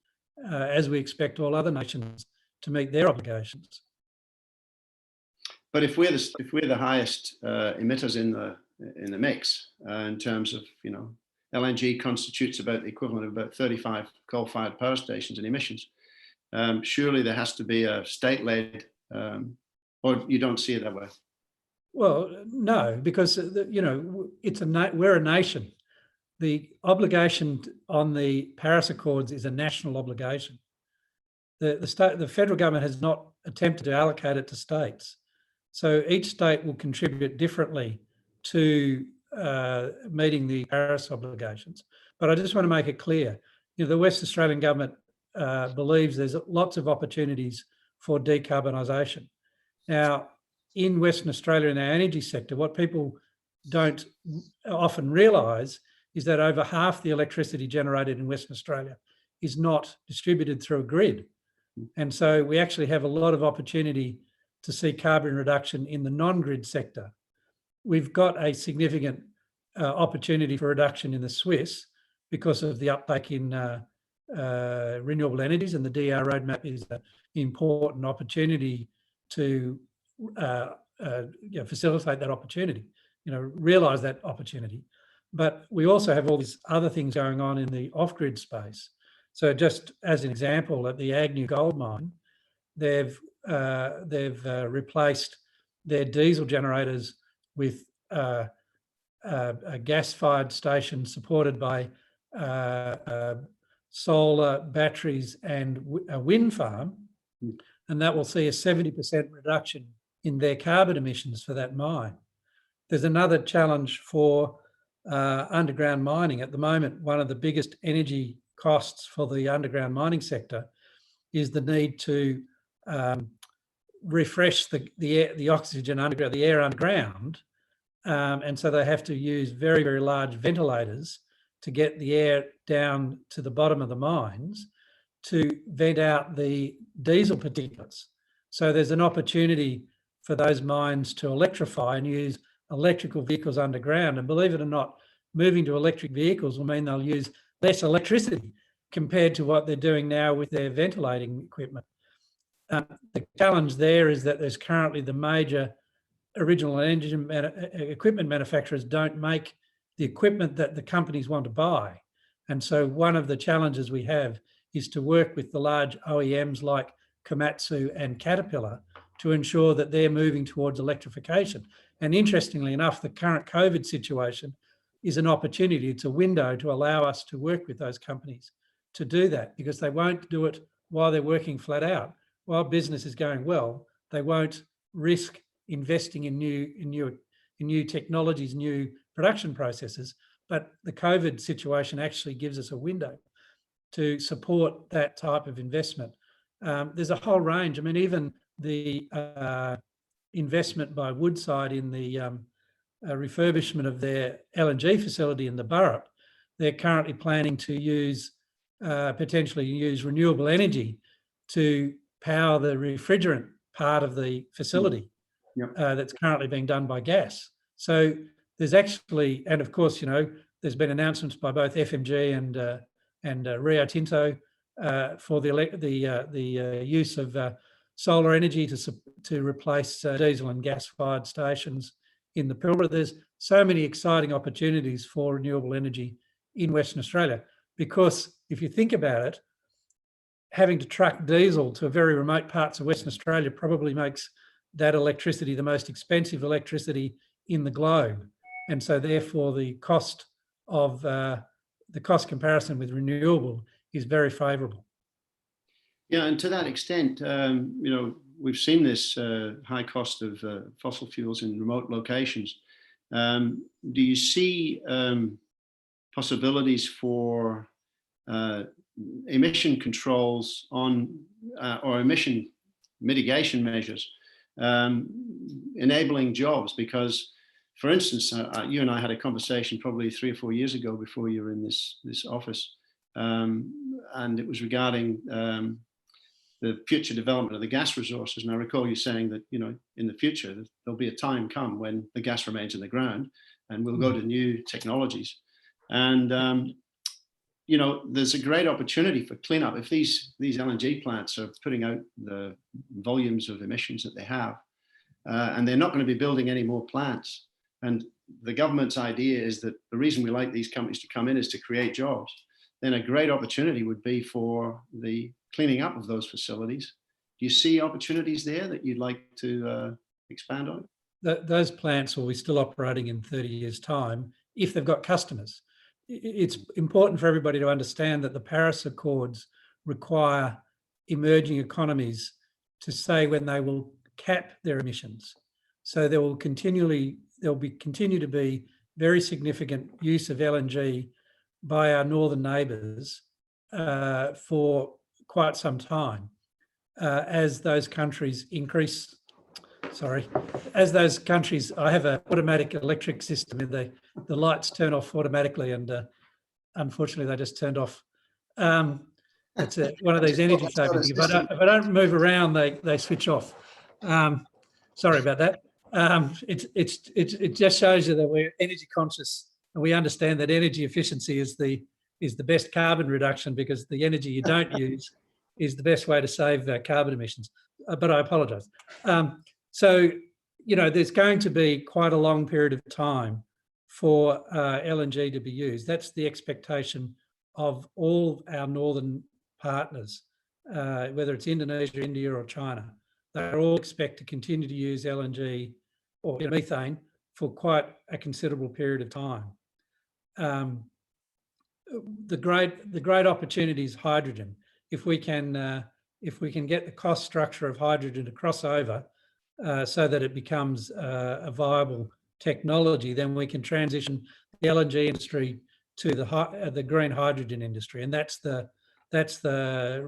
as we expect all other nations to meet their obligations. But if we're the highest emitters in the mix, in terms of LNG constitutes about the equivalent of about 35 coal-fired power stations in emissions. Surely there has to be a state-led, or you don't see it that way? Well, no, because we're a nation. the obligation on the Paris Accords is a national obligation. The federal government has not attempted to allocate it to states. So each state will contribute differently to meeting the Paris obligations. But I just want to make it clear, the West Australian government believes there's lots of opportunities for decarbonisation. Now, in Western Australia, in our energy sector, what people don't often realise is that over half the electricity generated in Western Australia is not distributed through a grid. And so we actually have a lot of opportunity to see carbon reduction in the non-grid sector. We've got a significant opportunity for reduction in the Swiss because of the uptake in renewable energies, and the DR roadmap is an important opportunity to facilitate that opportunity, realise that opportunity. But we also have all these other things going on in the off-grid space. So just as an example, at the Agnew gold mine, they've replaced their diesel generators with a gas-fired station supported by solar batteries and a wind farm, and that will see a 70% reduction in their carbon emissions for that mine. There's another challenge for underground mining. At the moment, one of the biggest energy costs for the underground mining sector is the need to refresh the oxygen underground, the air underground, and so they have to use very, very large ventilators to get the air down to the bottom of the mines to vent out the diesel particulates. So there's an opportunity for those mines to electrify and use electrical vehicles underground. And believe it or not, moving to electric vehicles will mean they'll use less electricity compared to what they're doing now with their ventilating equipment. The challenge there is that there's currently the major original engine equipment manufacturers don't make the equipment that the companies want to buy. And so one of the challenges we have is to work with the large OEMs like Komatsu and Caterpillar to ensure that they're moving towards electrification. And interestingly enough, the current COVID situation is an opportunity. It's a window to allow us to work with those companies to do that, because they won't do it while they're working flat out. While business is going well, they won't risk investing in new technologies, new production processes. But the COVID situation actually gives us a window to support that type of investment. There's a whole range. I mean, even the investment by Woodside in the refurbishment of their LNG facility in the Burrup, they're currently planning to potentially use renewable energy to power the refrigerant part of the facility. Yep. That's currently being done by gas. So there's actually, and of course, there's been announcements by both FMG and Rio Tinto for the use of solar energy to replace diesel and gas-fired stations in the Pilbara. There's so many exciting opportunities for renewable energy in Western Australia, because if you think about it, having to truck diesel to very remote parts of Western Australia probably makes that electricity the most expensive electricity in the globe. And so therefore the cost comparison with renewable is very favourable. Yeah, and to that extent, we've seen this high cost of fossil fuels in remote locations. Do you see possibilities for emission controls or emission mitigation measures enabling jobs? Because, for instance, you and I had a conversation probably 3 or 4 years ago before you were in this office, and it was regarding the future development of the gas resources. And I recall you saying that, in the future, there'll be a time come when the gas remains in the ground and we'll go to new technologies. And, there's a great opportunity for cleanup. If these LNG plants are putting out the volumes of emissions that they have, and they're not going to be building any more plants. And the government's idea is that the reason we like these companies to come in is to create jobs. Then a great opportunity would be for the cleaning up of those facilities. Do you see opportunities there that you'd like to expand on? Those plants will be still operating in 30 years' time if they've got customers. it's important for everybody to understand that the Paris Accords require emerging economies to say when they will cap their emissions. So there will continue to be very significant use of LNG by our northern neighbours for quite some time as those countries increase. As those countries, I have an automatic electric system, and the lights turn off automatically, and unfortunately they just turned off. It's one of these energy saving things. If I don't move around, they switch off. Sorry about that. It just shows you that we're energy conscious, and we understand that energy efficiency is the best carbon reduction, because the energy you don't use is the best way to save carbon emissions. But I apologise. So, there's going to be quite a long period of time for LNG to be used. That's the expectation of all our northern partners, whether it's Indonesia, India or China. They all expect to continue to use LNG or methane for quite a considerable period of time. The great opportunity is hydrogen. If we can get the cost structure of hydrogen to cross over so that it becomes a viable technology, then we can transition the LNG industry to the green hydrogen industry, and that's the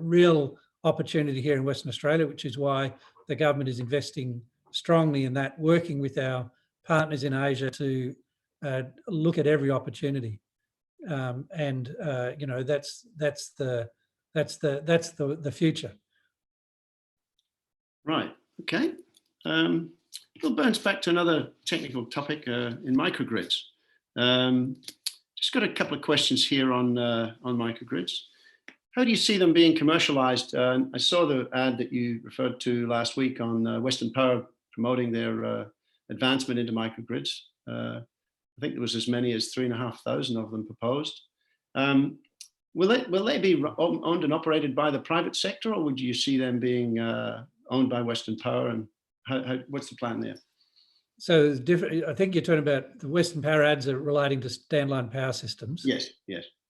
real opportunity here in Western Australia, which is why the government is investing strongly in that, working with our partners in Asia to look at every opportunity, and that's the future. Right. Okay. We'll bounce back to another technical topic in microgrids. Just got a couple of questions here on microgrids. How do you see them being commercialised? I saw the ad that you referred to last week on Western Power promoting their advancement into microgrids. I think there was as many as 3,500 of them proposed. Will they be owned and operated by the private sector, or would you see them being owned by Western Power? And what's the plan there? So different. I think you're talking about the Western Power ads are relating to standalone power systems. Yes.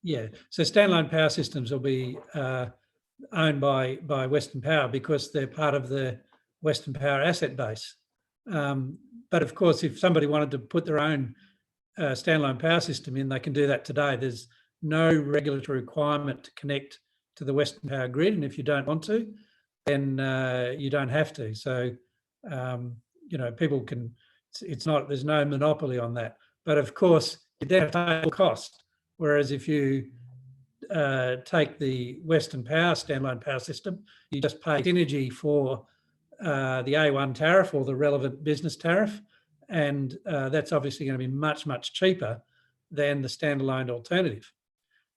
Yeah. So standalone power systems will be owned by Western Power because they're part of the Western Power asset base. But of course, if somebody wanted to put their own standalone power system in, they can do that today. There's no regulatory requirement to connect to the Western Power grid, and if you don't want to, then you don't have to. So people can. There's no monopoly on that. But of course, you then have to pay full cost. Whereas if you take the Western Power standalone power system, you just pay synergy for the A1 tariff or the relevant business tariff, and that's obviously going to be much, much cheaper than the standalone alternative.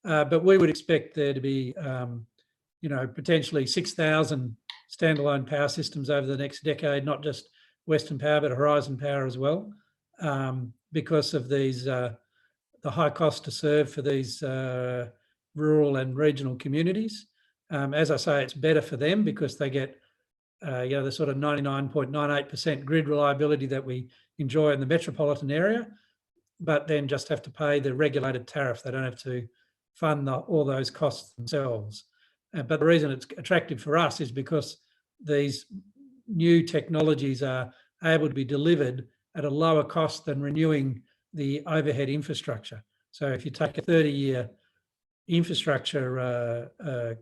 But we would expect there to be, potentially 6,000 standalone power systems over the next decade, not just Western Power, but Horizon Power as well, because of these the high cost to serve for these rural and regional communities. As I say, it's better for them because they get the sort of 99.98% grid reliability that we enjoy in the metropolitan area, but then just have to pay the regulated tariff. They don't have to fund all those costs themselves. But the reason it's attractive for us is because these new technologies are able to be delivered at a lower cost than renewing the overhead infrastructure. So if you take a 30-year infrastructure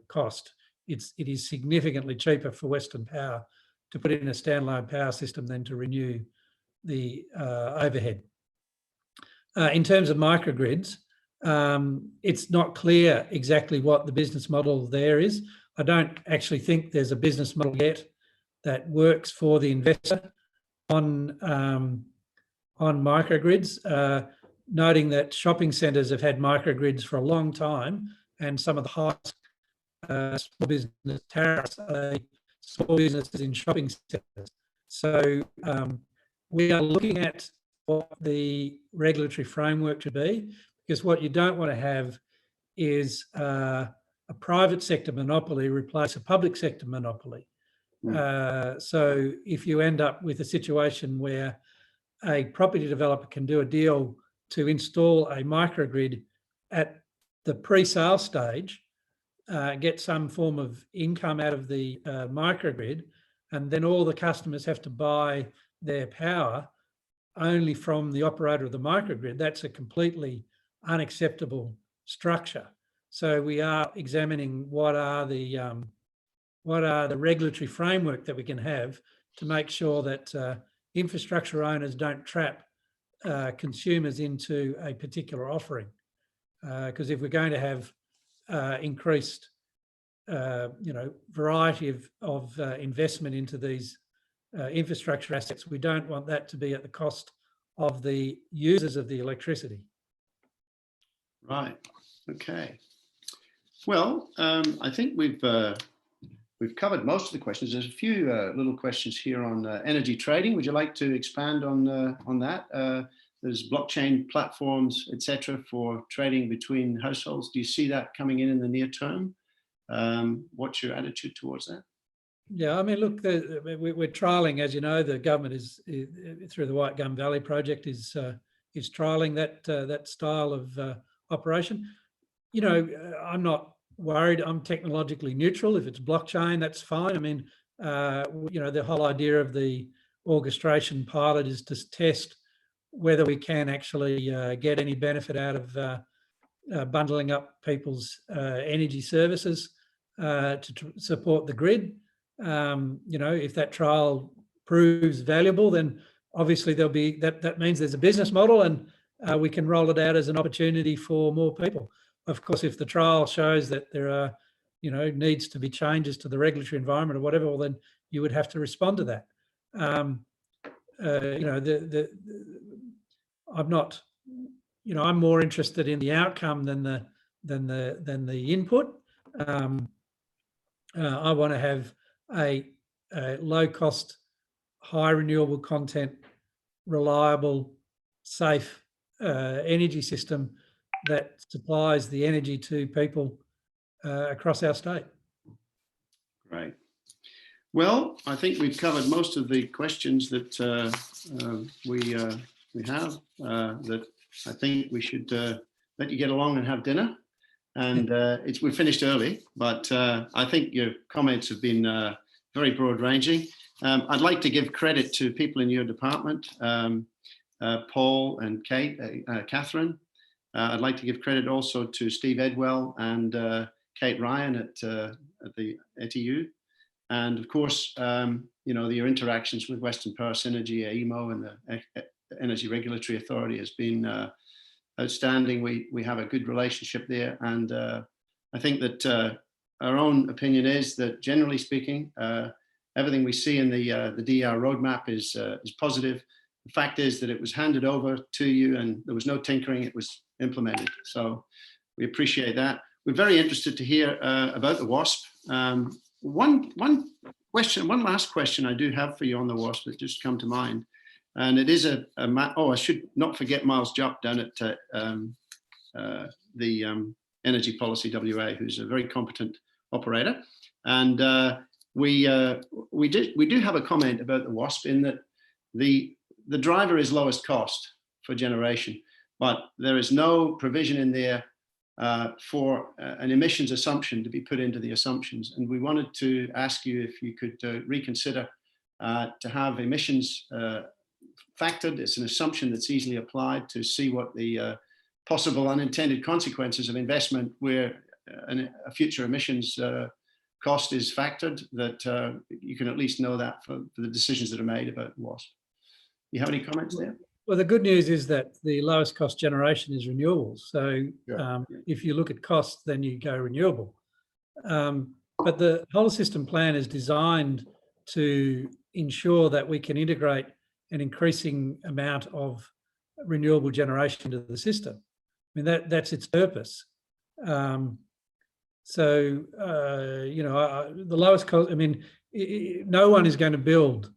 cost, it is significantly cheaper for Western Power to put in a standalone power system than to renew the overhead. In terms of microgrids, it's not clear exactly what the business model there is. I don't actually think there's a business model yet that works for the investor on microgrids, noting that shopping centres have had microgrids for a long time, and some of the highest small business tariffs are small businesses in shopping centres. So we are looking at what the regulatory framework should be, because what you don't want to have is a private sector monopoly replace a public sector monopoly. So if you end up with a situation where a property developer can do a deal to install a microgrid at the pre-sale stage, get some form of income out of the microgrid, and then all the customers have to buy their power only from the operator of the microgrid. That's a completely unacceptable structure. So we are examining what are the regulatory framework that we can have to make sure that infrastructure owners don't trap consumers into a particular offering. Because if we're going to have increased, variety of investment into these infrastructure assets, we don't want that to be at the cost of the users of the electricity. Right. Okay. Well, I think we've covered most of the questions. There's a few little questions here on energy trading. Would you like to expand on that? There's blockchain platforms, etc., for trading between households. Do you see that coming in the near term? What's your attitude towards that? Yeah, I mean, look, we're trialling, as you know, the government is through the White Gum Valley project is trialling that style of operation. I'm not worried. I'm technologically neutral. If it's blockchain, that's fine. I mean, the whole idea of the orchestration pilot is to test whether we can actually get any benefit out of bundling up people's energy services to support the grid. If that trial proves valuable, then obviously there'll be that means there's a business model, and we can roll it out as an opportunity for more people. Of course, if the trial shows that there are, needs to be changes to the regulatory environment or whatever, well, then you would have to respond to that. I'm not, I'm more interested in the outcome than the input. I want to have a low cost, high renewable content, reliable, safe energy system that supplies the energy to people across our state. Right. Well, I think we've covered most of the questions that we have. That I think we should let you get along and have dinner. And we finished early, but I think your comments have been very broad-ranging. I'd like to give credit to people in your department, Paul and Catherine. I'd like to give credit also to Steve Edwell and Kate Ryan at the ETU. And of course, your interactions with Western Power Synergy, AEMO, and the Energy Regulatory Authority has been outstanding. We have a good relationship there. And I think that our own opinion is that, generally speaking, everything we see in the DER roadmap is positive. The fact is that it was handed over to you and there was no tinkering, it was implemented. So we appreciate that. We're very interested to hear about the WASP. One last question I do have for you on the WASP that just come to mind. And it is I should not forget Miles Jupp down at the Energy Policy WA, who's a very competent operator. And we do have a comment about the WASP in that the driver is lowest cost for generation, but there is no provision in there for an emissions assumption to be put into the assumptions. And we wanted to ask you if you could reconsider to have emissions factored. It's an assumption that's easily applied to see what the possible unintended consequences of investment where a future emissions cost is factored, that you can at least know that for the decisions that are made about WASP. You have any comments there? Well, the good news is that the lowest cost generation is renewables. So if you look at costs, then you go renewable. But the whole system plan is designed to ensure that we can integrate an increasing amount of renewable generation into the system. I mean, that's its purpose. The lowest cost, I mean, no one is going to build,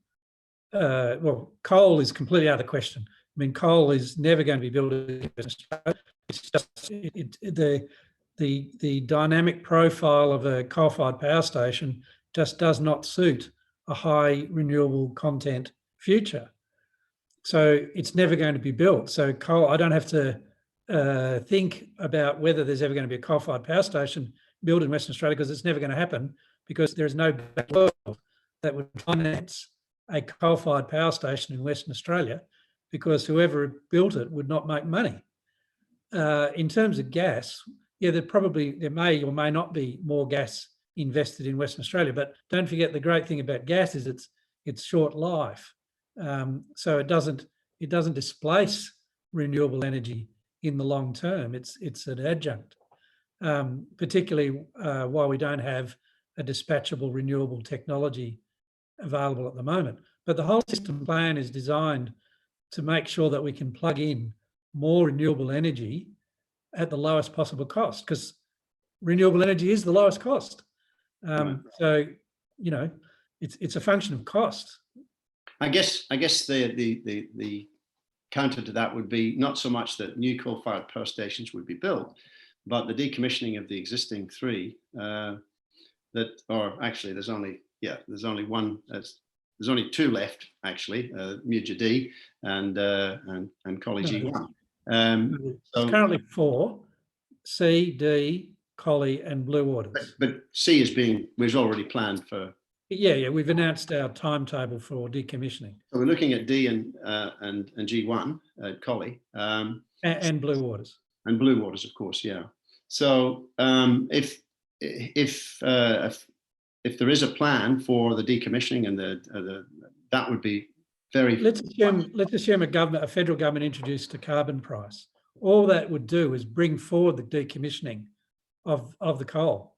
coal is completely out of the question. I mean, coal is never going to be built in Australia. It's just the dynamic profile of a coal-fired power station just does not suit a high renewable content future. So it's never going to be built. So coal, I don't have to think about whether there's ever going to be a coal-fired power station built in Western Australia, because it's never going to happen, because there is no world that would finance a coal-fired power station in Western Australia, because whoever built it would not make money. In terms of gas, yeah, there may or may not be more gas invested in Western Australia, but don't forget the great thing about gas is it's short life, so it doesn't displace renewable energy in the long term. It's an adjunct, particularly while we don't have a dispatchable renewable technology available at the moment. But the whole system plan is designed to make sure that we can plug in more renewable energy at the lowest possible cost, because renewable energy is the lowest cost. So, you know, it's a function of cost. I guess the counter to that would be not so much that new coal-fired power stations would be built, but the decommissioning of the existing three. There's only two left actually, Muja D and Collie G1. It's currently 4: C, D, Collie, and Blue Waters. But C was already planned for. Yeah, we've announced our timetable for decommissioning. So we're looking at D and G1, Collie, and Blue Waters. And Blue Waters, of course, yeah. So if there is a plan for the decommissioning and that would be very. Let's assume a federal government introduced a carbon price. All that would do is bring forward the decommissioning of the coal,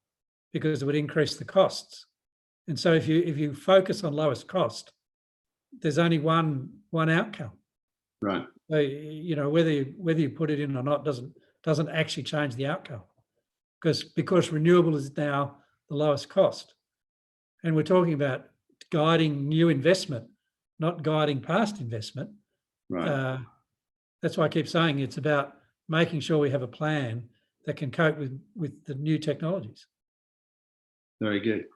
because it would increase the costs. And so if you focus on lowest cost, there's only one outcome. Right. So, you know, whether you put it in or not doesn't actually change the outcome, because renewable is now the lowest cost. And we're talking about guiding new investment, not guiding past investment. Right. That's why I keep saying it's about making sure we have a plan that can cope with the new technologies. Very good.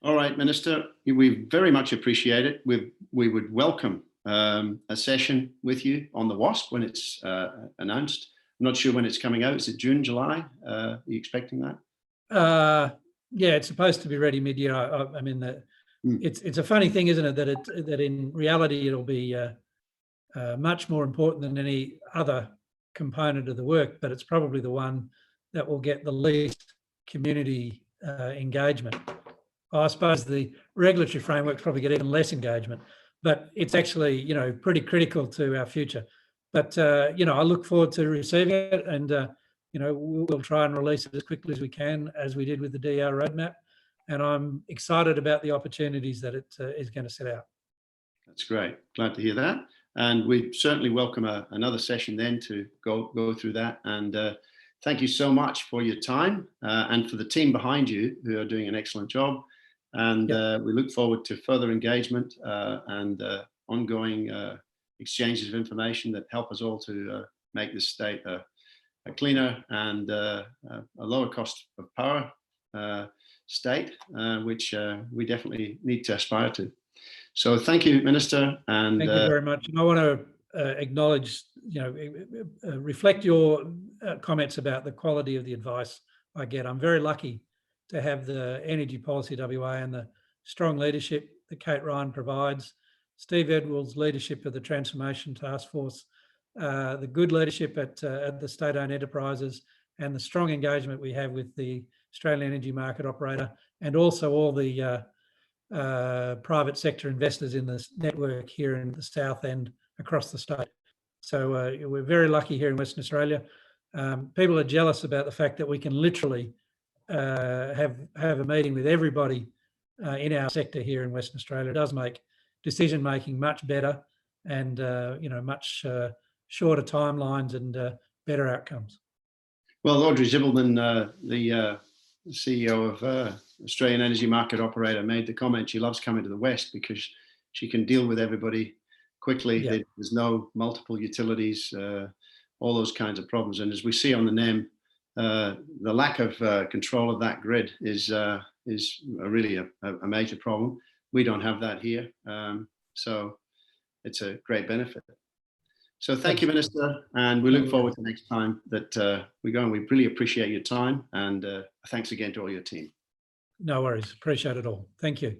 All right, Minister, we very much appreciate it. We would welcome a session with you on the WASP when it's announced. I'm not sure when it's coming out. Is it June, July? Are you expecting that? Yeah, it's supposed to be ready mid-year. I mean, it's a funny thing, isn't it, that in reality it'll be much more important than any other component of the work, but it's probably the one that will get the least community engagement. I suppose the regulatory frameworks probably get even less engagement, but it's actually, you know, pretty critical to our future. But, you know, I look forward to receiving it, and, you know, we'll try and release it as quickly as we can, as we did with the DR roadmap. And I'm excited about the opportunities that it is going to set out. That's great. Glad to hear that. And we certainly welcome another session then to go through that. And thank you so much for your time and for the team behind you who are doing an excellent job. And we look forward to further engagement and ongoing exchanges of information that help us all to make this state a cleaner and a lower cost of power state, which we definitely need to aspire to. So thank you, Minister. And thank you very much. And I want to acknowledge, you know, reflect your comments about the quality of the advice I get. I'm very lucky to have the Energy Policy WA and the strong leadership that Kate Ryan provides, Steve Edwards' leadership of the Transformation Task Force, the good leadership at the state-owned enterprises, and the strong engagement we have with the Australian Energy Market Operator, and also all the private sector investors in this network here in the south and across the state. So we're very lucky here in Western Australia. People are jealous about the fact that we can literally have a meeting with everybody in our sector here in Western Australia. It does make decision making much better, and you know, much shorter timelines and better outcomes. Well, Audrey Zibelman, the CEO of Australian Energy Market Operator, made the comment she loves coming to the West because she can deal with everybody quickly. Yeah. There's no multiple utilities, all those kinds of problems. And as we see on the NEM, the lack of control of that grid is really a major problem. We don't have that here, so it's a great benefit. So thank you, Minister, and we look forward to next time that we go, and we really appreciate your time, and thanks again to all your team. No worries. Appreciate it all. Thank you.